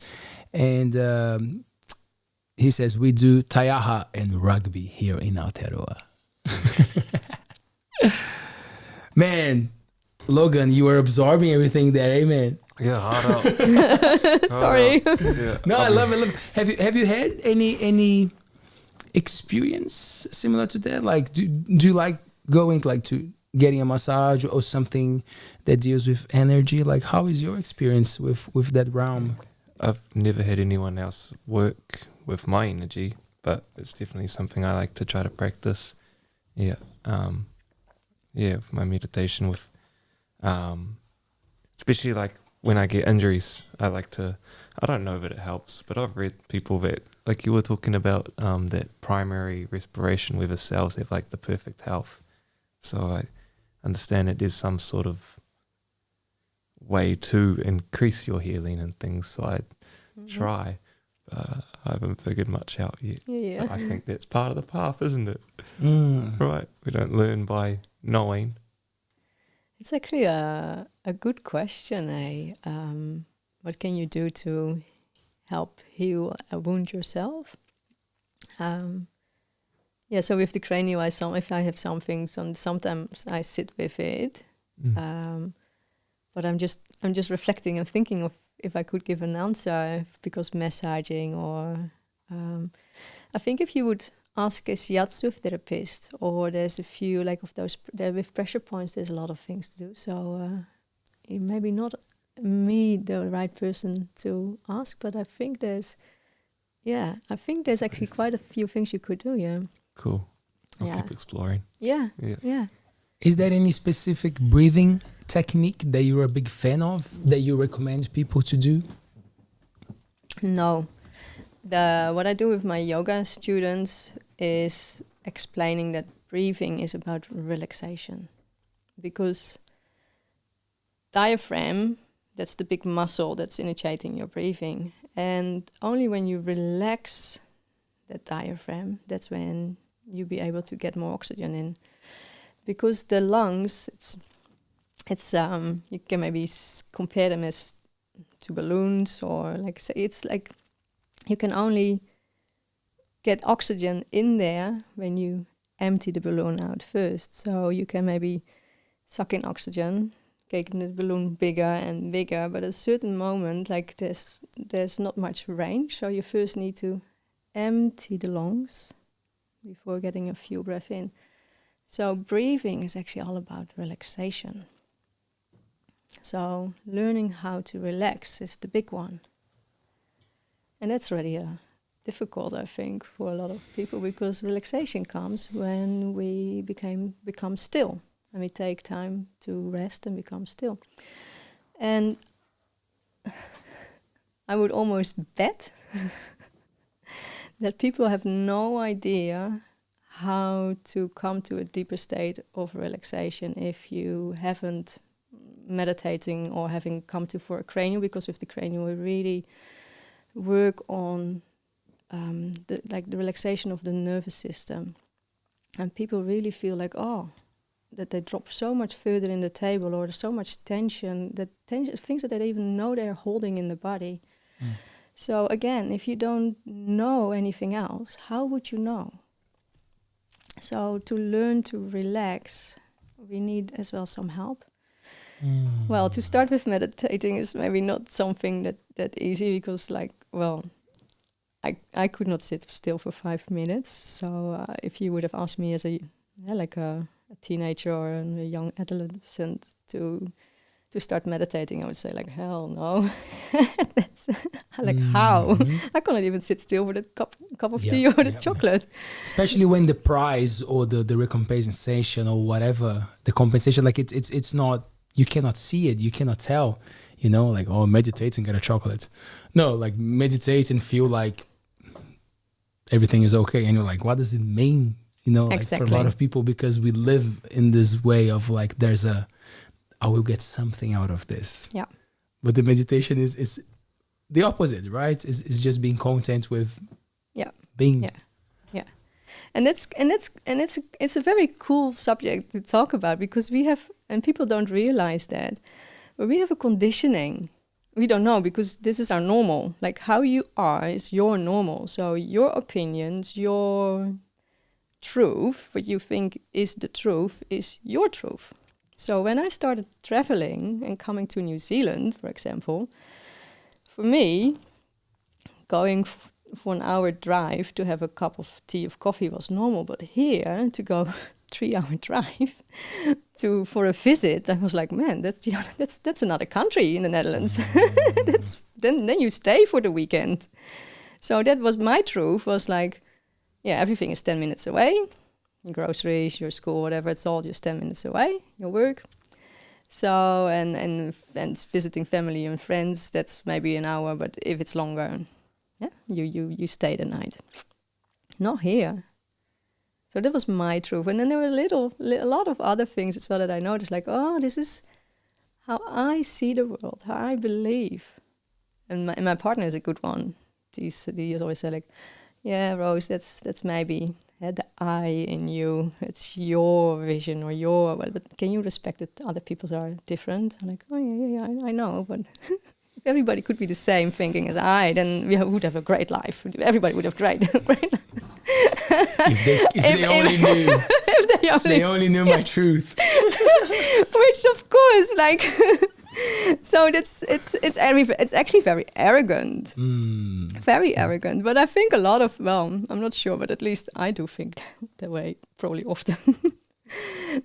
And he says, we do taiaha and rugby here in Aotearoa. Man, Logan, you were absorbing everything there, eh, man? Yeah, hard up. Sorry. Yeah. No, I love it. Have you had any experience similar to that? Like, do you like going like to getting a massage or something that deals with energy? Like, how is your experience with that realm? I've never had anyone else work with my energy, but it's definitely something I like to try to practice. Yeah. With my meditation, with especially like when I get injuries, I like to, I don't know that it helps, but I've read people that, like you were talking about, that primary respiration where the cells have like the perfect health. So I understand it is some sort of way to increase your healing and things. So I try. I haven't figured much out yet. Yeah. I think that's part of the path, isn't it? Mm. Right. We don't learn by knowing. It's actually a good question, eh? What can you do to help heal a wound yourself? So with the cranio, if I have something, sometimes I sit with it. But I'm just reflecting and thinking of if I could give an answer, because massaging or I think if you would ask a shiatsu therapist, or there's a few like of those there with pressure points, there's a lot of things to do. So maybe not me the right person to ask, but I think there's actually quite a few things you could do. Yeah. Cool. I'll keep exploring. Yeah. Is there any specific breathing technique that you're a big fan of that you recommend people to do? No. What I do with my yoga students is explaining that breathing is about relaxation, because diaphragm That's the big muscle that's initiating your breathing. And only when you relax that diaphragm, that's when you'll be able to get more oxygen in. Because the lungs, it's you can maybe compare them as to balloons, or like say it's like you can only get oxygen in there when you empty the balloon out first. So you can maybe suck in oxygen, making the balloon bigger and bigger, but at a certain moment, like there's not much range, so you first need to empty the lungs before getting a full breath in. So breathing is actually all about relaxation. So learning how to relax is the big one. And that's already difficult, I think, for a lot of people, because relaxation comes when we become still, and we take time to rest and become still. And I would almost bet that people have no idea how to come to a deeper state of relaxation if you haven't meditating or having come to for a cranial, because with the cranial we really work on the relaxation of the nervous system, and people really feel like that they drop so much further in the table, or there's so much tension things that they even know they're holding in the body. So again, if you don't know anything else, how would you know? So to learn to relax, we need as well some help. Well, to start with, meditating is maybe not something that easy, because I could not sit still for 5 minutes. So if you would have asked me as a teenager or a young adolescent to start meditating, I would say like, hell no. That's how? I cannot even sit still with a cup of tea or the chocolate. Especially when the prize or the recompensation or whatever, the compensation, like it's not, you cannot see it, you cannot tell, like, meditate and get a chocolate. No, like meditate and feel like everything is okay. And you're like, what does it mean? Exactly. For a lot of people, because we live in this way of like, I will get something out of this. Yeah. But the meditation is the opposite, right? Is just being content with being. Yeah. And it's a very cool subject to talk about, because we have, and people don't realize that, but we have a conditioning. We don't know, because this is our normal. Like how you are is your normal. So your opinions, your truth, what you think is the truth, is your truth. So when I started traveling and coming to New Zealand, for example, for me, going for an hour drive to have a cup of tea or coffee was normal. But here, to go 3-hour drive for a visit, I was like, man, that's another country in the Netherlands. then you stay for the weekend. So that was my truth, was like, everything is 10 minutes away. Your groceries, your school, whatever, it's all just 10 minutes away, your work. So, and visiting family and friends, that's maybe an hour, but if it's longer, you stay the night. Not here. So that was my truth. And then there were a lot of other things as well that I noticed, like, this is how I see the world, how I believe. And my partner is a good one. He always say like, yeah, Roze, that's maybe the I in you. It's your vision or but can you respect that other people's are different? I'm like, I know, but if everybody could be the same thinking as I, then we would have a great life. Everybody would have great life. If they only knew my truth. Which of course, like, so it's actually very arrogant. Very arrogant. But I think a lot of, I'm not sure, but at least I do think that way probably often.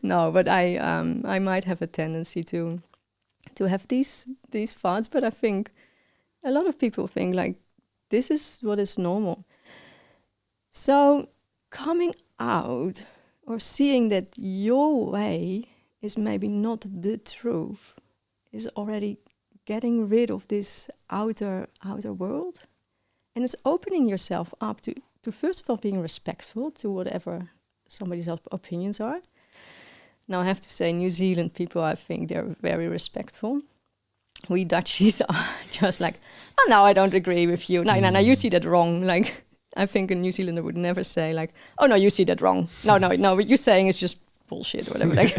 No, but I might have a tendency to have these thoughts, but I think a lot of people think like this is what is normal. So coming out or seeing that your way is maybe not the truth is already getting rid of this outer world, and it's opening yourself up to first of all being respectful to whatever somebody else's opinions are. Now I have to say, New Zealand people, I think they're very respectful. we Dutchies are just like, oh no, I don't agree with you. No, you see that wrong. Like, I think a New Zealander would never say like, oh no, you see that wrong. No, what you're saying is just bullshit or whatever. Like,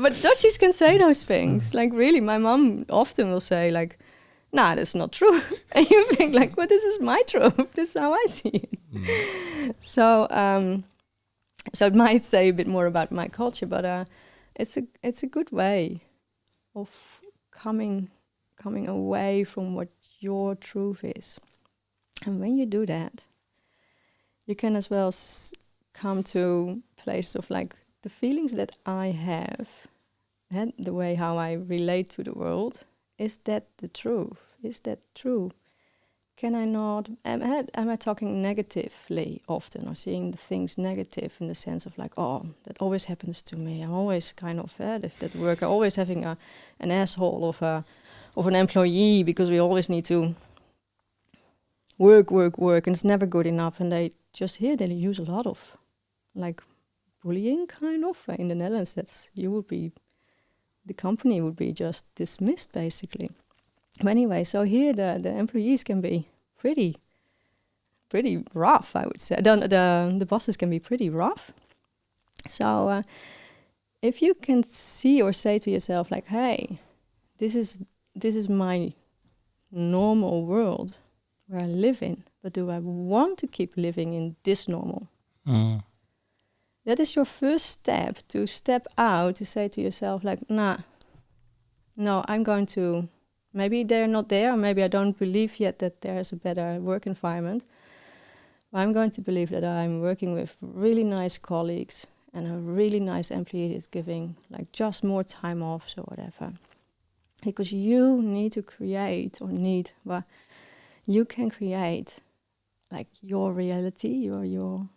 but Dutchies can say those things. Like, really, my mom often will say like, nah, that's not true. And you think like, well, this is my truth. This is how I see it. So it might say a bit more about my culture, but it's a good way of coming away from what your truth is. And when you do that, you can as well come to a place of like the feelings that I have and the way how I relate to the world. Is that the truth? Is that true? Can I not? Am I talking negatively often, or seeing the things negative in the sense of like, oh, that always happens to me. I'm always kind of if that work. I'm always having an asshole of an employee because we always need to work, and it's never good enough. And they use a lot of like bullying, kind of. In the Netherlands, the company would be just dismissed basically. But anyway, so here the employees can be pretty rough, I would say. The bosses can be pretty rough. So if you can see or say to yourself like, hey, this is my normal world where I live in, but do I want to keep living in this normal? That is your first step, to step out, to say to yourself like, no, I'm going to, maybe they're not there, or maybe I don't believe yet that there's a better work environment. But I'm going to believe that I'm working with really nice colleagues and a really nice employee that's giving like just more time off or whatever. Because you need to create, you can create like your reality, your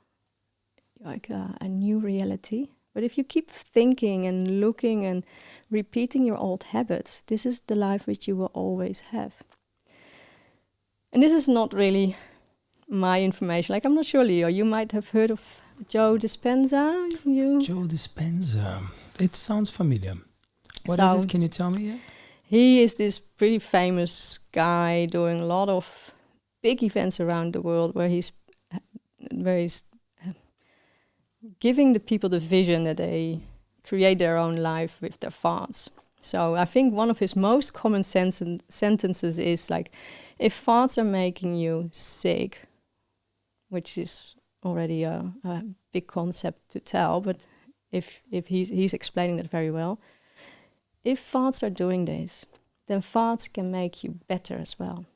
like a new reality. But if you keep thinking and looking and repeating your old habits, this is the life which you will always have. And this is not really my information. Like, I'm not sure, Leo, you might have heard of Joe Dispenza. Joe Dispenza. It sounds familiar. What is it? Can you tell me? Yeah? He is this pretty famous guy doing a lot of big events around the world where he's giving the people the vision that they create their own life with their thoughts. So I think one of his most common sentences is like, if thoughts are making you sick, which is already a big concept to tell, but if he's explaining that very well, if thoughts are doing this, then thoughts can make you better as well.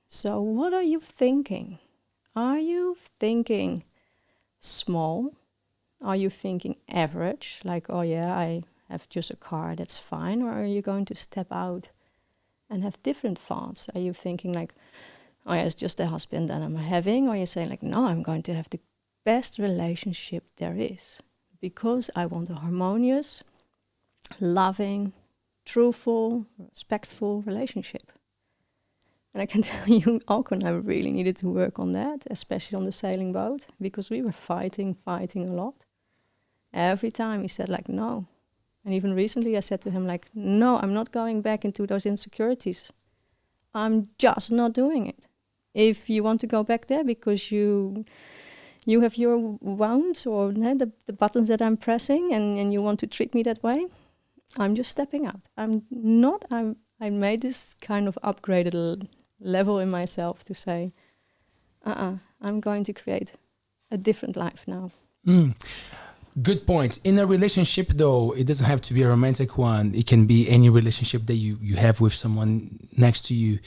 So what are you thinking? Are you thinking small? Are you thinking average? Like, oh yeah, I have just a car, that's fine. Or are you going to step out and have different thoughts? Are you thinking like, oh yeah, it's just the husband that I'm having? Or are you saying like, no, I'm going to have the best relationship there is, because I want a harmonious, loving, truthful, respectful relationship. And I can tell you, Alko and I really needed to work on that, especially on the sailing boat, because we were fighting a lot. Every time he said like, no. And even recently I said to him like, no, I'm not going back into those insecurities. I'm just not doing it. If you want to go back there because you have your wounds or the buttons that I'm pressing and you want to treat me that way, I'm just stepping out. I made this kind of upgraded level in myself to say, I'm going to create a different life now. Good point. In a relationship, though, it doesn't have to be a romantic one. It can be any relationship that you have with someone next to you.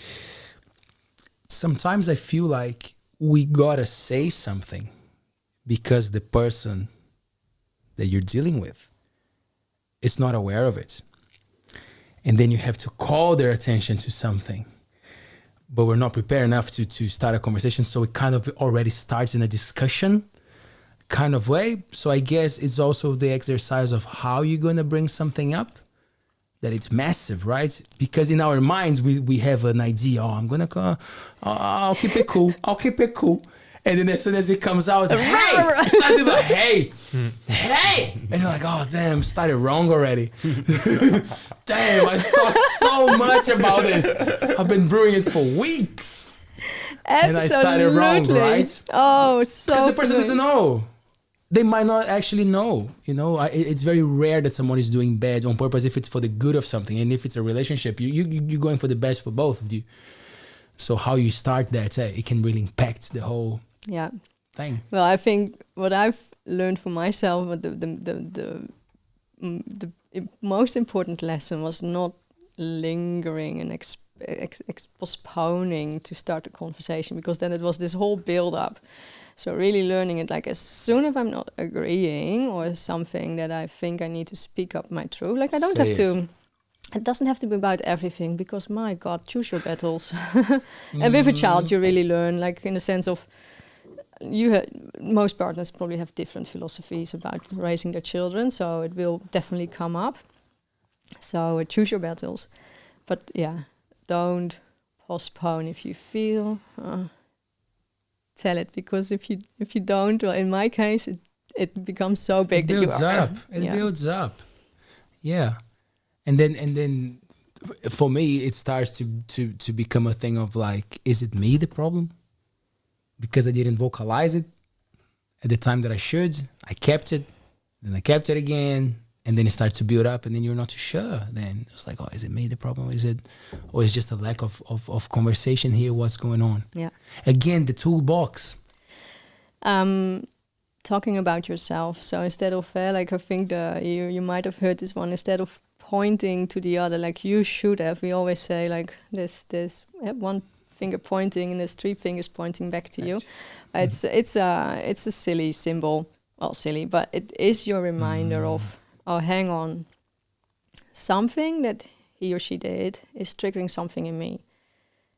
Sometimes I feel like we gotta say something because the person that you're dealing with is not aware of it. And then you have to call their attention to something. But we're not prepared enough to start a conversation. So it kind of already starts in a discussion kind of way. So I guess it's also the exercise of how you're going to bring something up that it's massive, right? Because in our minds, we have an idea. Oh, I'm going to, I'll keep it cool. I'll keep it cool. And then as soon as it comes out, hey, it starts with a hey, and you're like, oh damn, started wrong already. Damn, I thought so much about this. I've been brewing it for weeks. Absolutely. And I started wrong, right? Oh, it's so. Because the person doesn't know. They might not actually know. You know, it's very rare that someone is doing bad on purpose if it's for the good of something, and if it's a relationship, you're going for the best for both of you. So how you start that, it can really impact the whole thing. Well, I think what I've learned for myself, the most important lesson was not lingering and postponing to start a conversation, because then it was this whole build up. So really learning it, like as soon as I'm not agreeing or something that I think I need to speak up my truth, like I don't have to, it doesn't have to be about everything, because my God, choose your battles. And with a child you really learn, like in the sense of, most partners probably have different philosophies about raising their children, so it will definitely come up. So choose your battles. But yeah, don't postpone. If you feel, tell it, because if you don't, well, in my case, it becomes so big that builds up. It builds up. Yeah, and then for me, it starts to become a thing of like, is it me the problem? Because I didn't vocalize it at the time that I should. I kept it, then I kept it again, and then it starts to build up, and then you're not too sure. Then it's like, oh, is it me the problem? Or is just a lack of conversation here? What's going on? Yeah. Again, the toolbox. Talking about yourself. So instead of like, I think you might have heard this one. Instead of pointing to the other, like you should have. We always say like there's one finger pointing and there's three fingers pointing back to you. It's a silly symbol. Well, silly, but it is your reminder of, oh, hang on, something that he or she did is triggering something in me.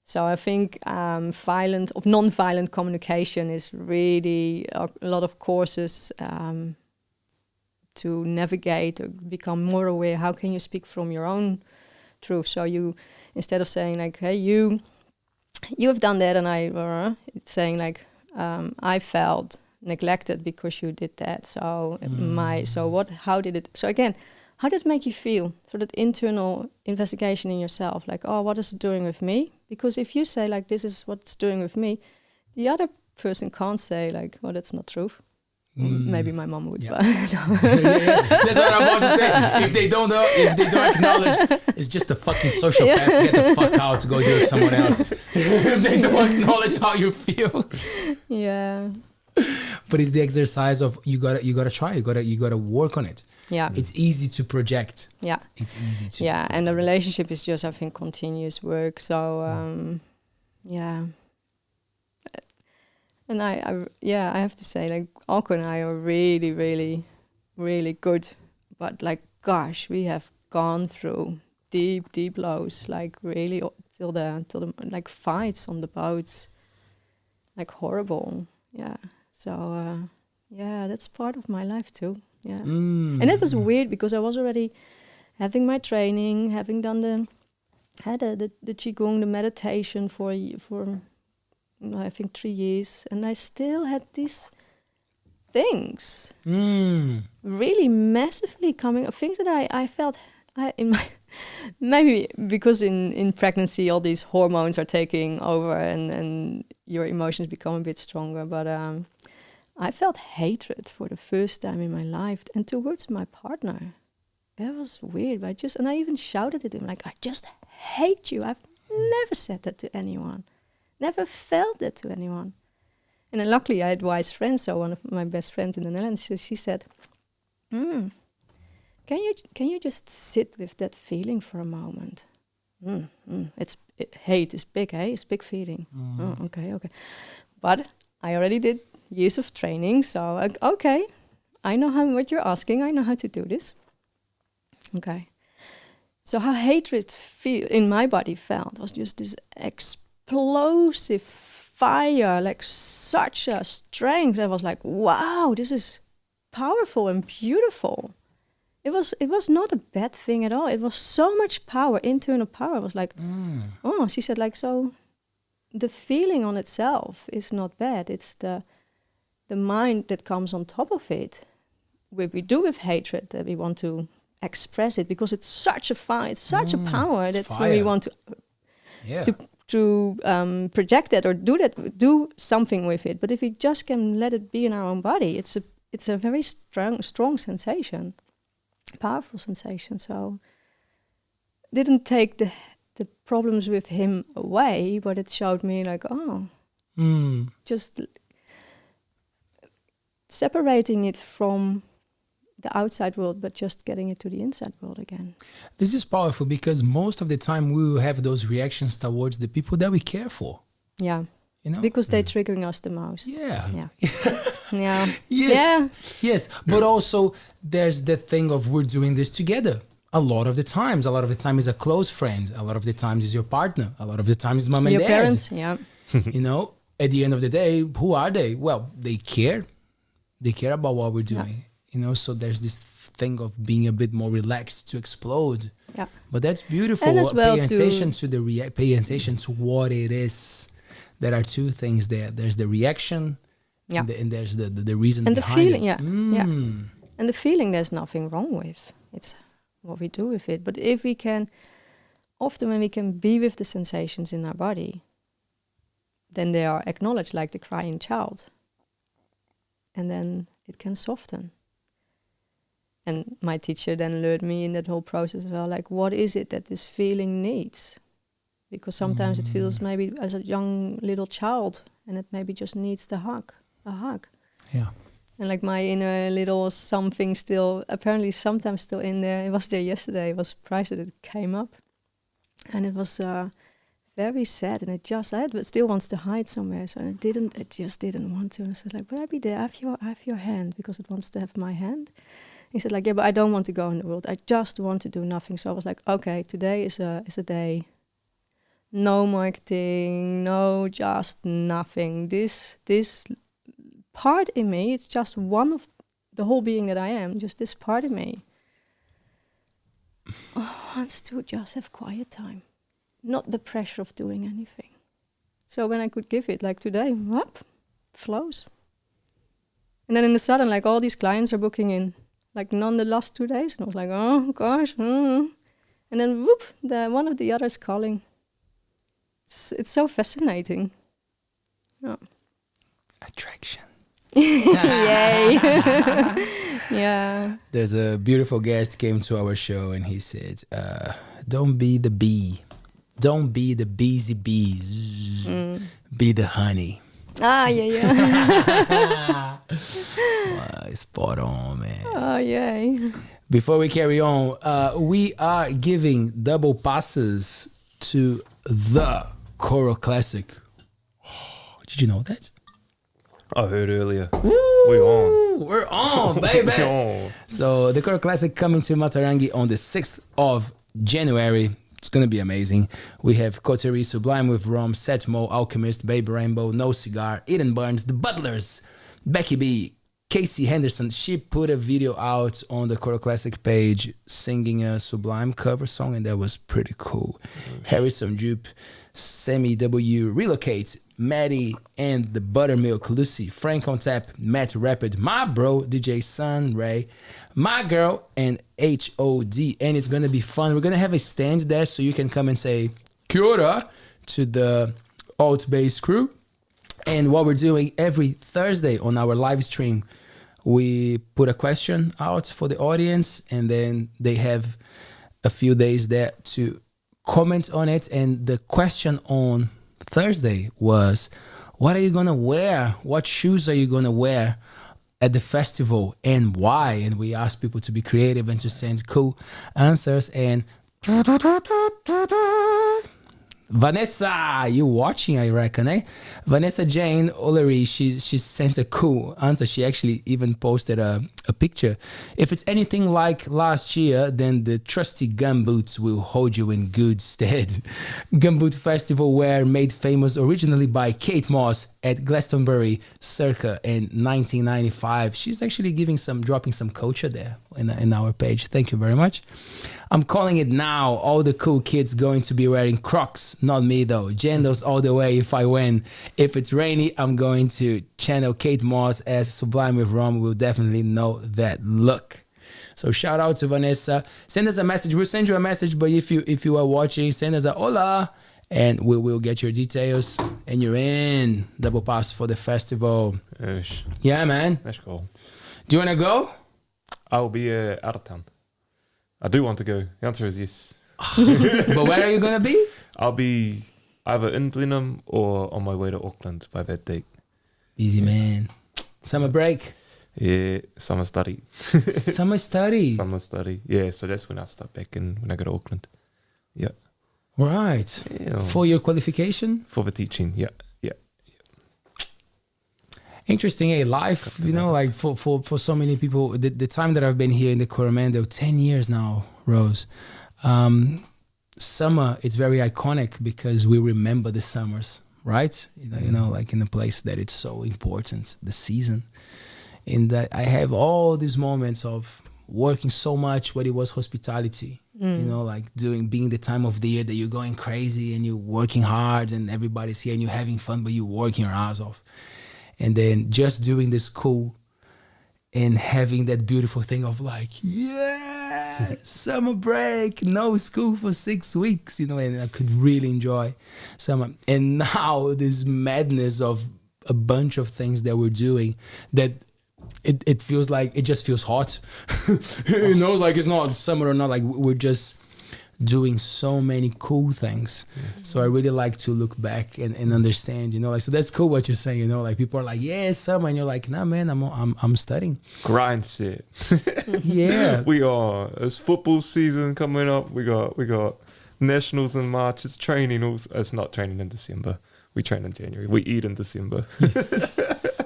So I think non-violent communication is really a lot of courses to navigate or become more aware. How can you speak from your own truth? So you, instead of saying like, hey, you have done that, and it's saying like, I felt neglected because you did that. So how did it make you feel? So that internal investigation in yourself, like, oh, what is it doing with me? Because if you say like, this is what it's doing with me, the other person can't say like, well, that's not true. Maybe my mom would, but no. That's what I'm about to say. If they don't acknowledge, it's just a fucking sociopath. Get the fuck out to go do it with someone else. If they don't acknowledge how you feel. Yeah. But it's the exercise of you gotta try, you gotta work on it. Yeah. It's easy to project. Yeah. It's easy to. Yeah, and the relationship is just, I think, continuous work. So yeah. And I have to say, like, Alko and I are really, really, really good. But like, gosh, we have gone through deep lows, like really till the like fights on the boats, like horrible. Yeah. So that's part of my life too. Yeah. And it was weird because I was already having my training, having done the Qi Gong, the meditation for I think 3 years, and I still had these things really massively coming up, things that I felt maybe because in pregnancy all these hormones are taking over and your emotions become a bit stronger, but I felt hatred for the first time in my life, and towards my partner. It was weird, but I even shouted at him like, I just hate you. I've never said that to anyone. Never felt that to anyone. And then luckily I had wise friends. So one of my best friends in the Netherlands, she said, can you just sit with that feeling for a moment? Hate is big, eh? It's big feeling. Oh, okay. But I already did years of training, so okay, I know what you're asking. I know how to do this. Okay. So how hatred in my body felt was just this explosive fire, like such a strength. I was like, wow, this is powerful and beautiful. It was not a bad thing at all. It was so much power, internal power. I was like, oh, she said like, so the feeling on itself is not bad. It's the mind that comes on top of it. What we do with hatred, that we want to express it because it's such a fire, it's such a power. That's when we want to project that or do something with it. But if we just can let it be in our own body, it's a very strong sensation, powerful sensation. So didn't take the problems with him away, but it showed me like, just separating it from the outside world, but just getting it to the inside world again. This is powerful because most of the time we will have those reactions towards the people that we care for. Yeah. You know? Because they're triggering us the most. Yeah. Yeah. Yes. But also there's the thing of we're doing this together. A lot of the time is a close friend. A lot of the times is your partner. A lot of the times is mom and your dad. Parents, yeah. You know, at the end of the day, who are they? Well, they care. They care about what we're doing. Yeah. You know, so there's this thing of being a bit more relaxed to explode. Yeah. But that's beautiful. And as well pay attention pay attention to what it is. There are two things there. There's the reaction, and there's the reason and behind the feeling. it. Yeah. And the feeling, there's nothing wrong with. It's what we do with it. But if we can, often when we can be with the sensations in our body, then they are acknowledged like the crying child. And then it can soften. And my teacher then lured me in that whole process as well, like, what is it that this feeling needs? Because sometimes it feels maybe as a young little child, and it maybe just needs a hug. Yeah. And like my inner little something still, apparently sometimes still in there. It was there yesterday. I was surprised that it came up. And it was very sad, and it still wants to hide somewhere. So it just didn't want to. I said, like, will I be there? I have your hand, because it wants to have my hand. He said, like, yeah, but I don't want to go in the world. I just want to do nothing. So I was like, okay, today is a day. No marketing, no, just nothing. This part in me, it's just one of the whole being that I am, just this part of me wants to just have quiet time. Not the pressure of doing anything. So when I could give it, like today, whoop, flows. And then in the sudden, like all these clients are booking in, like none the last 2 days. And I was like, oh gosh. And then whoop, one of the others calling. It's so fascinating. Yeah. Attraction. Yay. Yeah. There's a beautiful guest came to our show and he said, don't be the bee. Don't be the busy bees. Be the honey. Yeah. Wow, spot on, man. Oh, yay. Before we carry on, we are giving double passes to the Choral Classic. Oh, did you know that? I heard earlier. Woo! We're on, baby. We're on. So the Choral Classic coming to Matarangi on the 6th of January. It's going to be amazing. We have Coterie Sublime with Rom, Setmo, Alchemist, Babe Rainbow, No Cigar, Eden Burns, The Butlers, Becky B, Casey Henderson. She put a video out on the Choral Classic page singing a Sublime cover song, and that was pretty cool. Harrison Jupe, Sammy W, Relocate, Maddie and the Buttermilk, Lucy, Frank on Tap, Matt Rapid, my bro, DJ Sun Ray, my girl, and HOD. And it's going to be fun. We're going to have a stand there so you can come and say Kia ora to the Altbays crew. And what we're doing every Thursday on our live stream, we put a question out for the audience, and then they have a few days there to comment on it. And the question on Thursday was, what are you gonna wear? What shoes are you gonna wear at the festival, and why? And we asked people to be creative and to send cool answers. And Vanessa, you watching, I reckon, eh? Vanessa Jane O'Leary, she sent a cool answer. She actually even posted a picture. If it's anything like last year, then the trusty gumboots will hold you in good stead. Gumboot Festival wear made famous originally by Kate Moss at Glastonbury circa in 1995. She's actually dropping some culture there in our page. Thank you very much. I'm calling it now. All the cool kids going to be wearing Crocs. Not me though. Jandos all the way if I win. If it's rainy, I'm going to channel Kate Moss as Sublime with Rom. We'll definitely know that look. So shout out to Vanessa. Send us a message. We'll send you a message, but if you are watching, send us a hola and we will get your details and you're in. Double pass for the festival. Ish. Yeah, man. That's cool. Do you want to go? I'll be out of town. I do want to go. The answer is yes. But where are you going to be? I'll be either in Blenheim or on my way to Auckland by that date. Easy, man. Summer break? Yeah, summer study. Summer study? Summer study. Yeah, so that's when I start back in, when I go to Auckland. Yeah. Right. Yeah. For your qualification? For the teaching, yeah. Interesting, life, you know, like for so many people, the time that I've been here in the Coromandel, 10 years now, Rose, summer is very iconic because we remember the summers, right? You know, like in a place that it's so important, the season. In that I have all these moments of working so much when it was hospitality, you know, like being the time of the year that you're going crazy and you're working hard and everybody's here and you're having fun, but you're working your ass off. And then just doing this school and having that beautiful thing of like, yeah, summer break, no school for 6 weeks, you know, and I could really enjoy summer. And now this madness of a bunch of things that we're doing that it feels like, it just feels hot. You know, it's like it's not summer or not, like we're just doing so many cool things. So I really like to look back and understand, you know, like, so that's cool what you're saying, you know, like people are like, yeah, summer, and you're like, nah, man, I'm studying. Grind set. Yeah. We are. It's football season coming up. We got nationals in March. It's training. Also, it's not training in December. We train in January. We eat in December. Yes.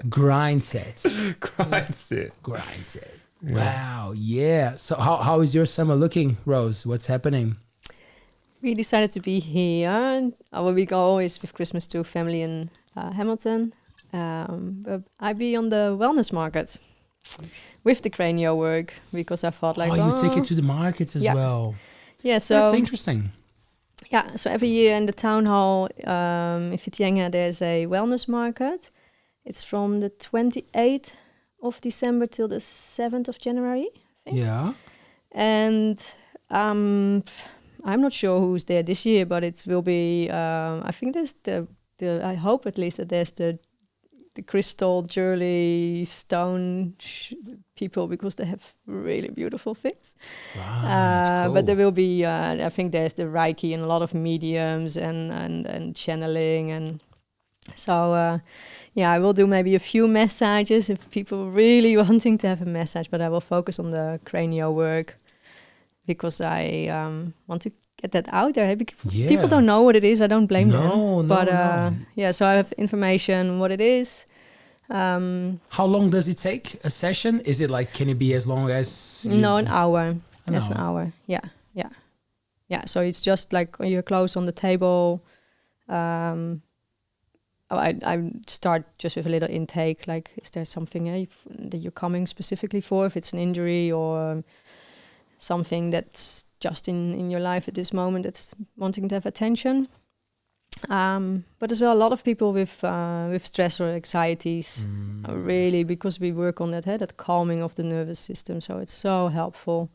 Grind set. Grind set. Grind set. Yeah. Wow, yeah. So how is your summer looking, Rose? What's happening? We decided to be here. We go always with Christmas to family in Hamilton. But I be on the wellness market with the cranio work because I thought like, you take it to the markets as well. Yeah, so that's interesting. Yeah, so every year in the town hall in Whitianga there's a wellness market. It's from the 28th of December till the 7th of January, I think. Yeah. And I'm not sure who's there this year, but it will be, I think there's the I hope at least that there's the crystal, jewelry, stone people because they have really beautiful things. Wow, cool. But there will be, I think there's the Reiki and a lot of mediums and channeling and so I will do maybe a few massages if people really wanting to have a massage, but I will focus on the cranial work because I want to get that out there. People don't know what it is. I don't blame them. But so I have information what it is. How long does it take a session? Is it like, can it be as long as? No, an hour. That's an hour. Yeah. So it's just like you're close on the table. I start just with a little intake, like is there something that you're coming specifically for, if it's an injury or something that's just in your life at this moment that's wanting to have attention. But as well, a lot of people with stress or anxieties, really, because we work on that calming of the nervous system, so it's so helpful.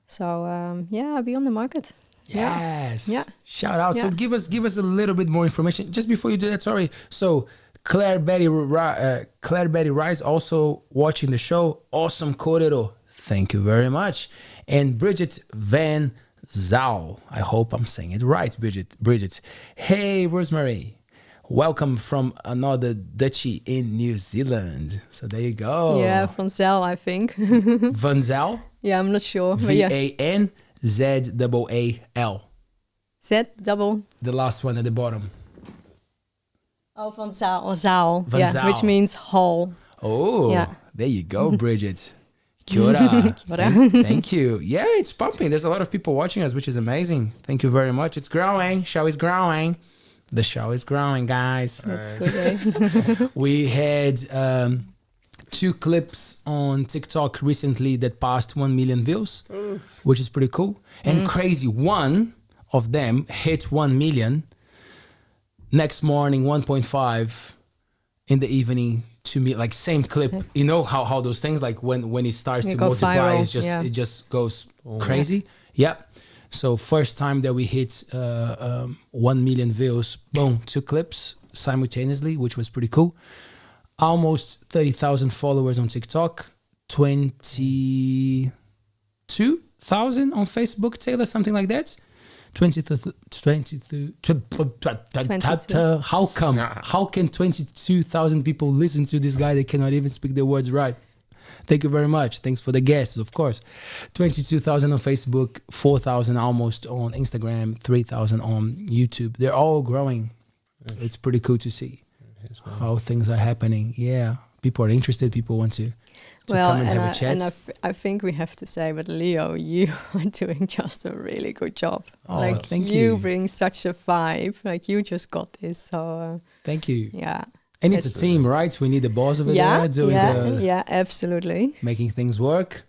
So I'll be on the market. Yes. Yeah. Shout out. Yeah. So give us a little bit more information. Just before you do that, sorry. So Claire Betty Rice also watching the show. Awesome korero. Thank you very much. And Bridget Van Zaal. I hope I'm saying it right, Bridget. Hey, Rosemary. Welcome from another Dutchie in New Zealand. So there you go. Yeah, Van Zaal, I think. Van Zaal? Yeah, I'm not sure. V-A-N Z-A-A-L. Z-double. The last one at the bottom. Oh, Van Zaal. Or Zaal. Van Zaal. Which means hall. Oh, yeah. There you go, Bridget. Kia ora. Thank you. Yeah, it's pumping. There's a lot of people watching us, which is amazing. Thank you very much. It's growing. Show is growing. The show is growing, guys. That's good, eh? We had 2 clips on TikTok recently that passed 1 million views, which is pretty cool. And crazy, one of them hit 1 million. Next morning, 1.5 in the evening, to me, like same clip. You know how those things, like when it starts to multiply, viral, it just goes crazy. Yeah. So first time that we hit 1 million views, boom, 2 clips simultaneously, which was pretty cool. Almost 30,000 followers on TikTok, 22,000 on Facebook, Taylor, something like that. 22. How can 22,000 people listen to this guy that cannot even speak the words right? Thank you very much. Thanks for the guests, of course. 22,000 on Facebook, 4,000 almost on Instagram, 3,000 on YouTube. They're all growing. It's pretty cool to see how things are happening. Yeah, people are interested. People want to come and have a chat. And I think we have to say, but Leo, you are doing just a really good job. Oh, like thank you. you. Bring such a vibe. Like you just got this. So thank you. Yeah. And it's a team, right? We need a boss over there doing absolutely. Making things work.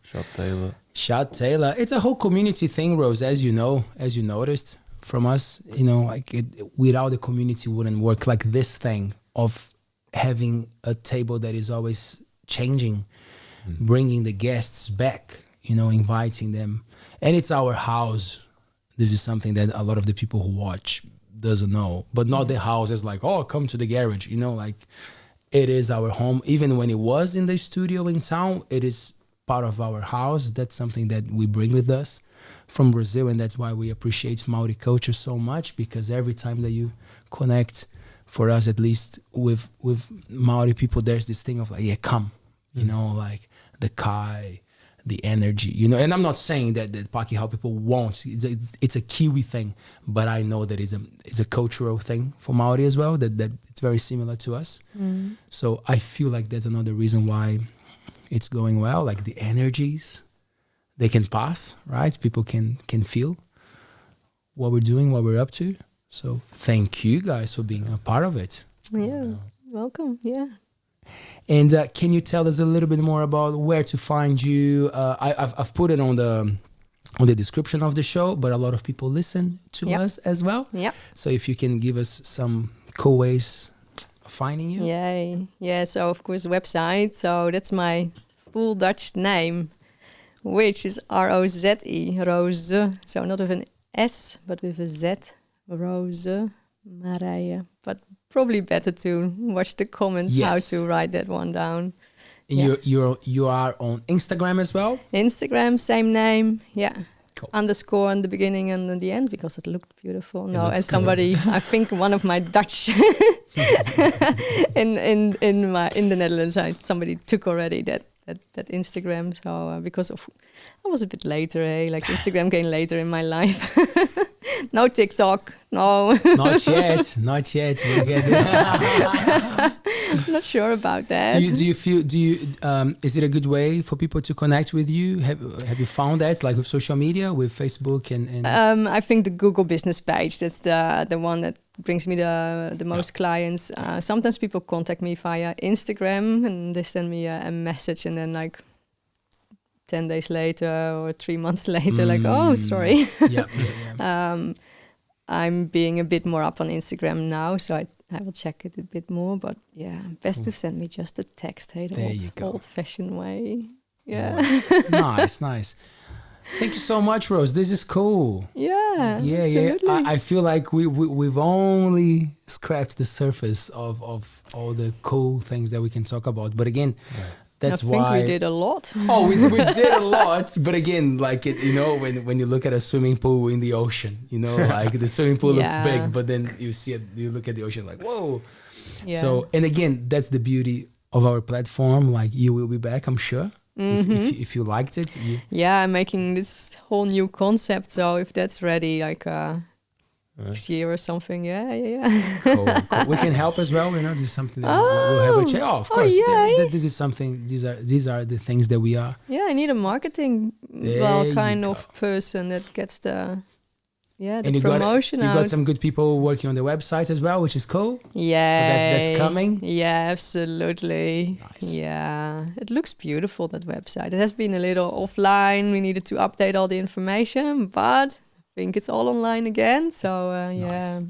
Shot Taylor. It's a whole community thing, Rose, as you know, as you noticed from us, you know, like without the community wouldn't work. Like this thing of having a table that is always changing, bringing the guests back, you know, inviting them. And it's our house. This is something that a lot of the people who watch doesn't know, but not the house is like, oh, come to the garage, you know, like it is our home. Even when it was in the studio in town, it is part of our house. That's something that we bring with us from Brazil, and that's why we appreciate Maori culture so much, because every time that you connect, for us at least, with Maori people, there's this thing of like, yeah, come, you know, like the kai, the energy, you know. And I'm not saying that Pakeha people won't. It's a Kiwi thing, but I know that it's a cultural thing for Maori as well, that it's very similar to us. So I feel like there's another reason why it's going well. Like the energies, they can pass, right? People can feel what we're doing, what we're up to. So thank you guys for being a part of it. Yeah, welcome. Yeah. And can you tell us a little bit more about where to find you? I've put it on the description of the show, but a lot of people listen to us as well. Yeah. So if you can give us some cool ways of finding you. Yeah. So of course website. So that's my full Dutch name, which is ROZE, Roze. So not with an S, but with a Z, ROZEMARIJE. But probably better to watch the comments how to write that one down. And you are on Instagram as well? Instagram, same name. Yeah. Cool. Underscore in the beginning and in the end, because it looked beautiful. And somebody, I think one of my Dutch in the Netherlands, somebody took already that Instagram. So because of I was a bit later, like Instagram came later in my life. No TikTok, no. Not yet. We'll get it. Not sure about that. Do you feel? Is it a good way for people to connect with you? Have you found that, like with social media, with Facebook and? I think the Google business page. That's the one that brings me the most clients. Sometimes people contact me via Instagram and they send me a message, and then like 10 days later or 3 months later, like, oh, sorry. I'm being a bit more up on Instagram now, so I will check it a bit more. But yeah, best to send me just a text, hey, the old-fashioned way. Yeah. Nice. Thank you so much, Rose. This is cool. Yeah. I feel like we've only scratched the surface of all the cool things that we can talk about. But again, that's why I think we did a lot. Oh, we did a lot. But again, like it, you know, when you look at a swimming pool in the ocean, you know, like the swimming pool looks big, but then you see it, you look at the ocean like, whoa. Yeah. So, and again, that's the beauty of our platform. Like you will be back, I'm sure. If you liked it. I'm making this whole new concept. So if that's ready, like next year or something, Cool. We can help as well. You know, this is something that we'll have a chat. Oh, of course. This is something. These are the things that we are. Yeah, I need a marketing kind of person that gets the the And promotion you out. got some good people working on the website as well, which is cool. Yeah. So that's coming. Yeah, absolutely. Nice. Yeah, it looks beautiful, that website. It has been a little offline. We needed to update all the information, but I think it's all online again. So Nice.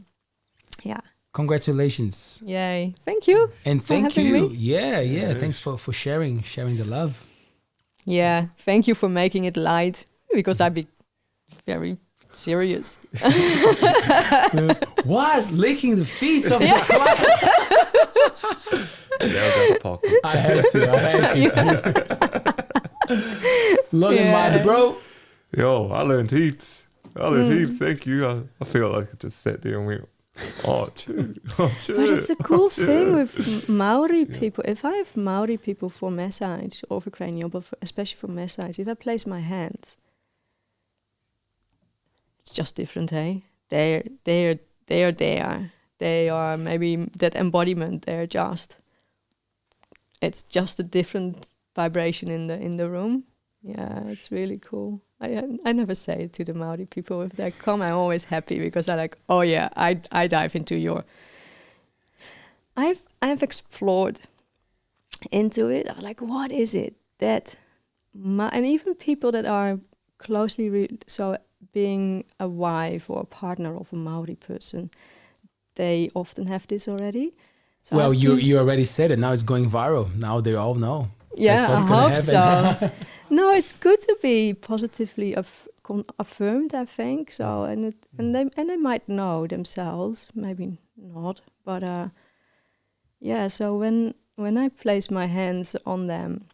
yeah. Congratulations. Yay. Thank you. And for thank having you. me. Yeah. Thanks for sharing the love. Yeah, thank you for making it light, because I'd be very serious. What? Licking the feet of the client? I had to. Logan, my bro. Yo, I learned heaps. Thank you. I feel like I just sat there and went, oh, true. But it's a cool thing with Maori people. If I have Maori people for massage or for cranial, but especially for massage, if I place my hands, it's just different, hey? They are there. They are maybe that embodiment. It's just a different vibration in the room. Yeah, it's really cool. I never say it to the Maori people. If they come, I'm always happy, because I like, oh yeah, I dive into your... I've explored into it. I'm like, what is it that... and even people that are closely... so being a wife or a partner of a Maori person, they often have this already. So well, you already said it. Now it's going viral. Now they all know. Yeah, That's what's I hope happen. so. No, it's good to be positively affirmed, I think. So, and they might know themselves, maybe not, but yeah. So when I place my hands on them,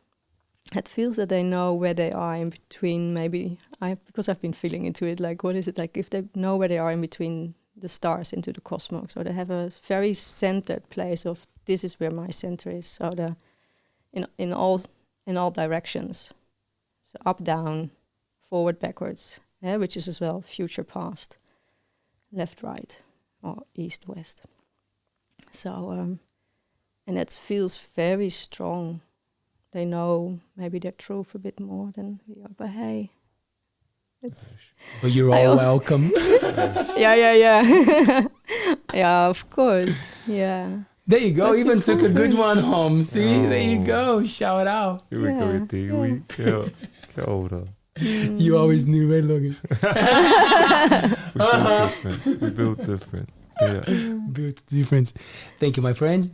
it feels that they know where they are in between. Maybe because I've been feeling into it. Like, what is it like? If they know where they are in between the stars into the cosmos, so they have a very centered place of, this is where my center is. So in all directions, so up, down, forward, backwards, which is as well future, past, left, right, or east, west. So and it feels very strong. They know maybe their truth a bit more than we are, but hey, it's... But you're all welcome. Yeah. Yeah, of course, yeah. There you go. That's Even a took cool a good thing. one home. See, Oh. there you go. Shout out. Here we go with the Yeah. get older. You always knew, right, Logan? We built different. Yeah. Built difference. Thank you, my friend.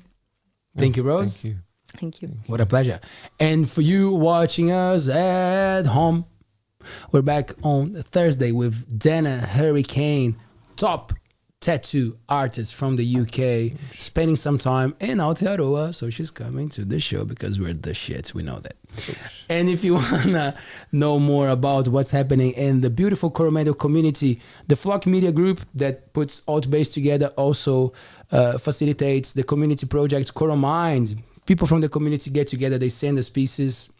Thank you, Rose. Thank you. Thank you. What a pleasure. And for you watching us at home, we're back on Thursday with Dana Hurricane, top tattoo artist from the UK, spending some time in Aotearoa. So she's coming to the show because we're the shit. We know that. And if you want to know more about what's happening in the beautiful Coromandel community, the Flock Media Group that puts Altbays together also facilitates the community project Corominds. People from the community get together, they send us pieces.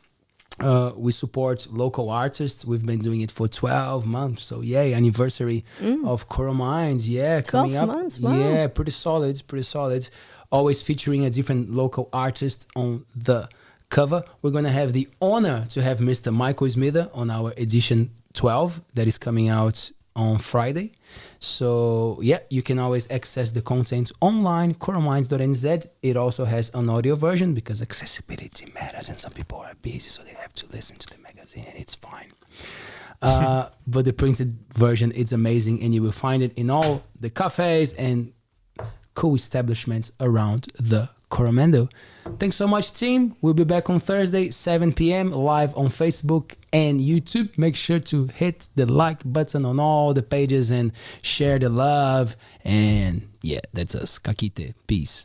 We support local artists. We've been doing it for 12 months. So yay, anniversary of Corominds. Yeah, coming up. 12 months, wow. Yeah, pretty solid. Always featuring a different local artist on the cover. We're going to have the honor to have Mr. Michael Smither on our edition 12 that is coming out on Friday. So yeah, you can always access the content online, corominds.nz. It also has an audio version because accessibility matters and some people are busy, so they have to listen to the magazine and it's fine. But the printed version, it's amazing, and you will find it in all the cafes and cool establishments around the Coromandel. Thanks so much, team. We'll be back on Thursday, 7 p.m. live on Facebook and YouTube. Make sure to hit the like button on all the pages and share the love. And yeah, that's us. Kakite. Peace.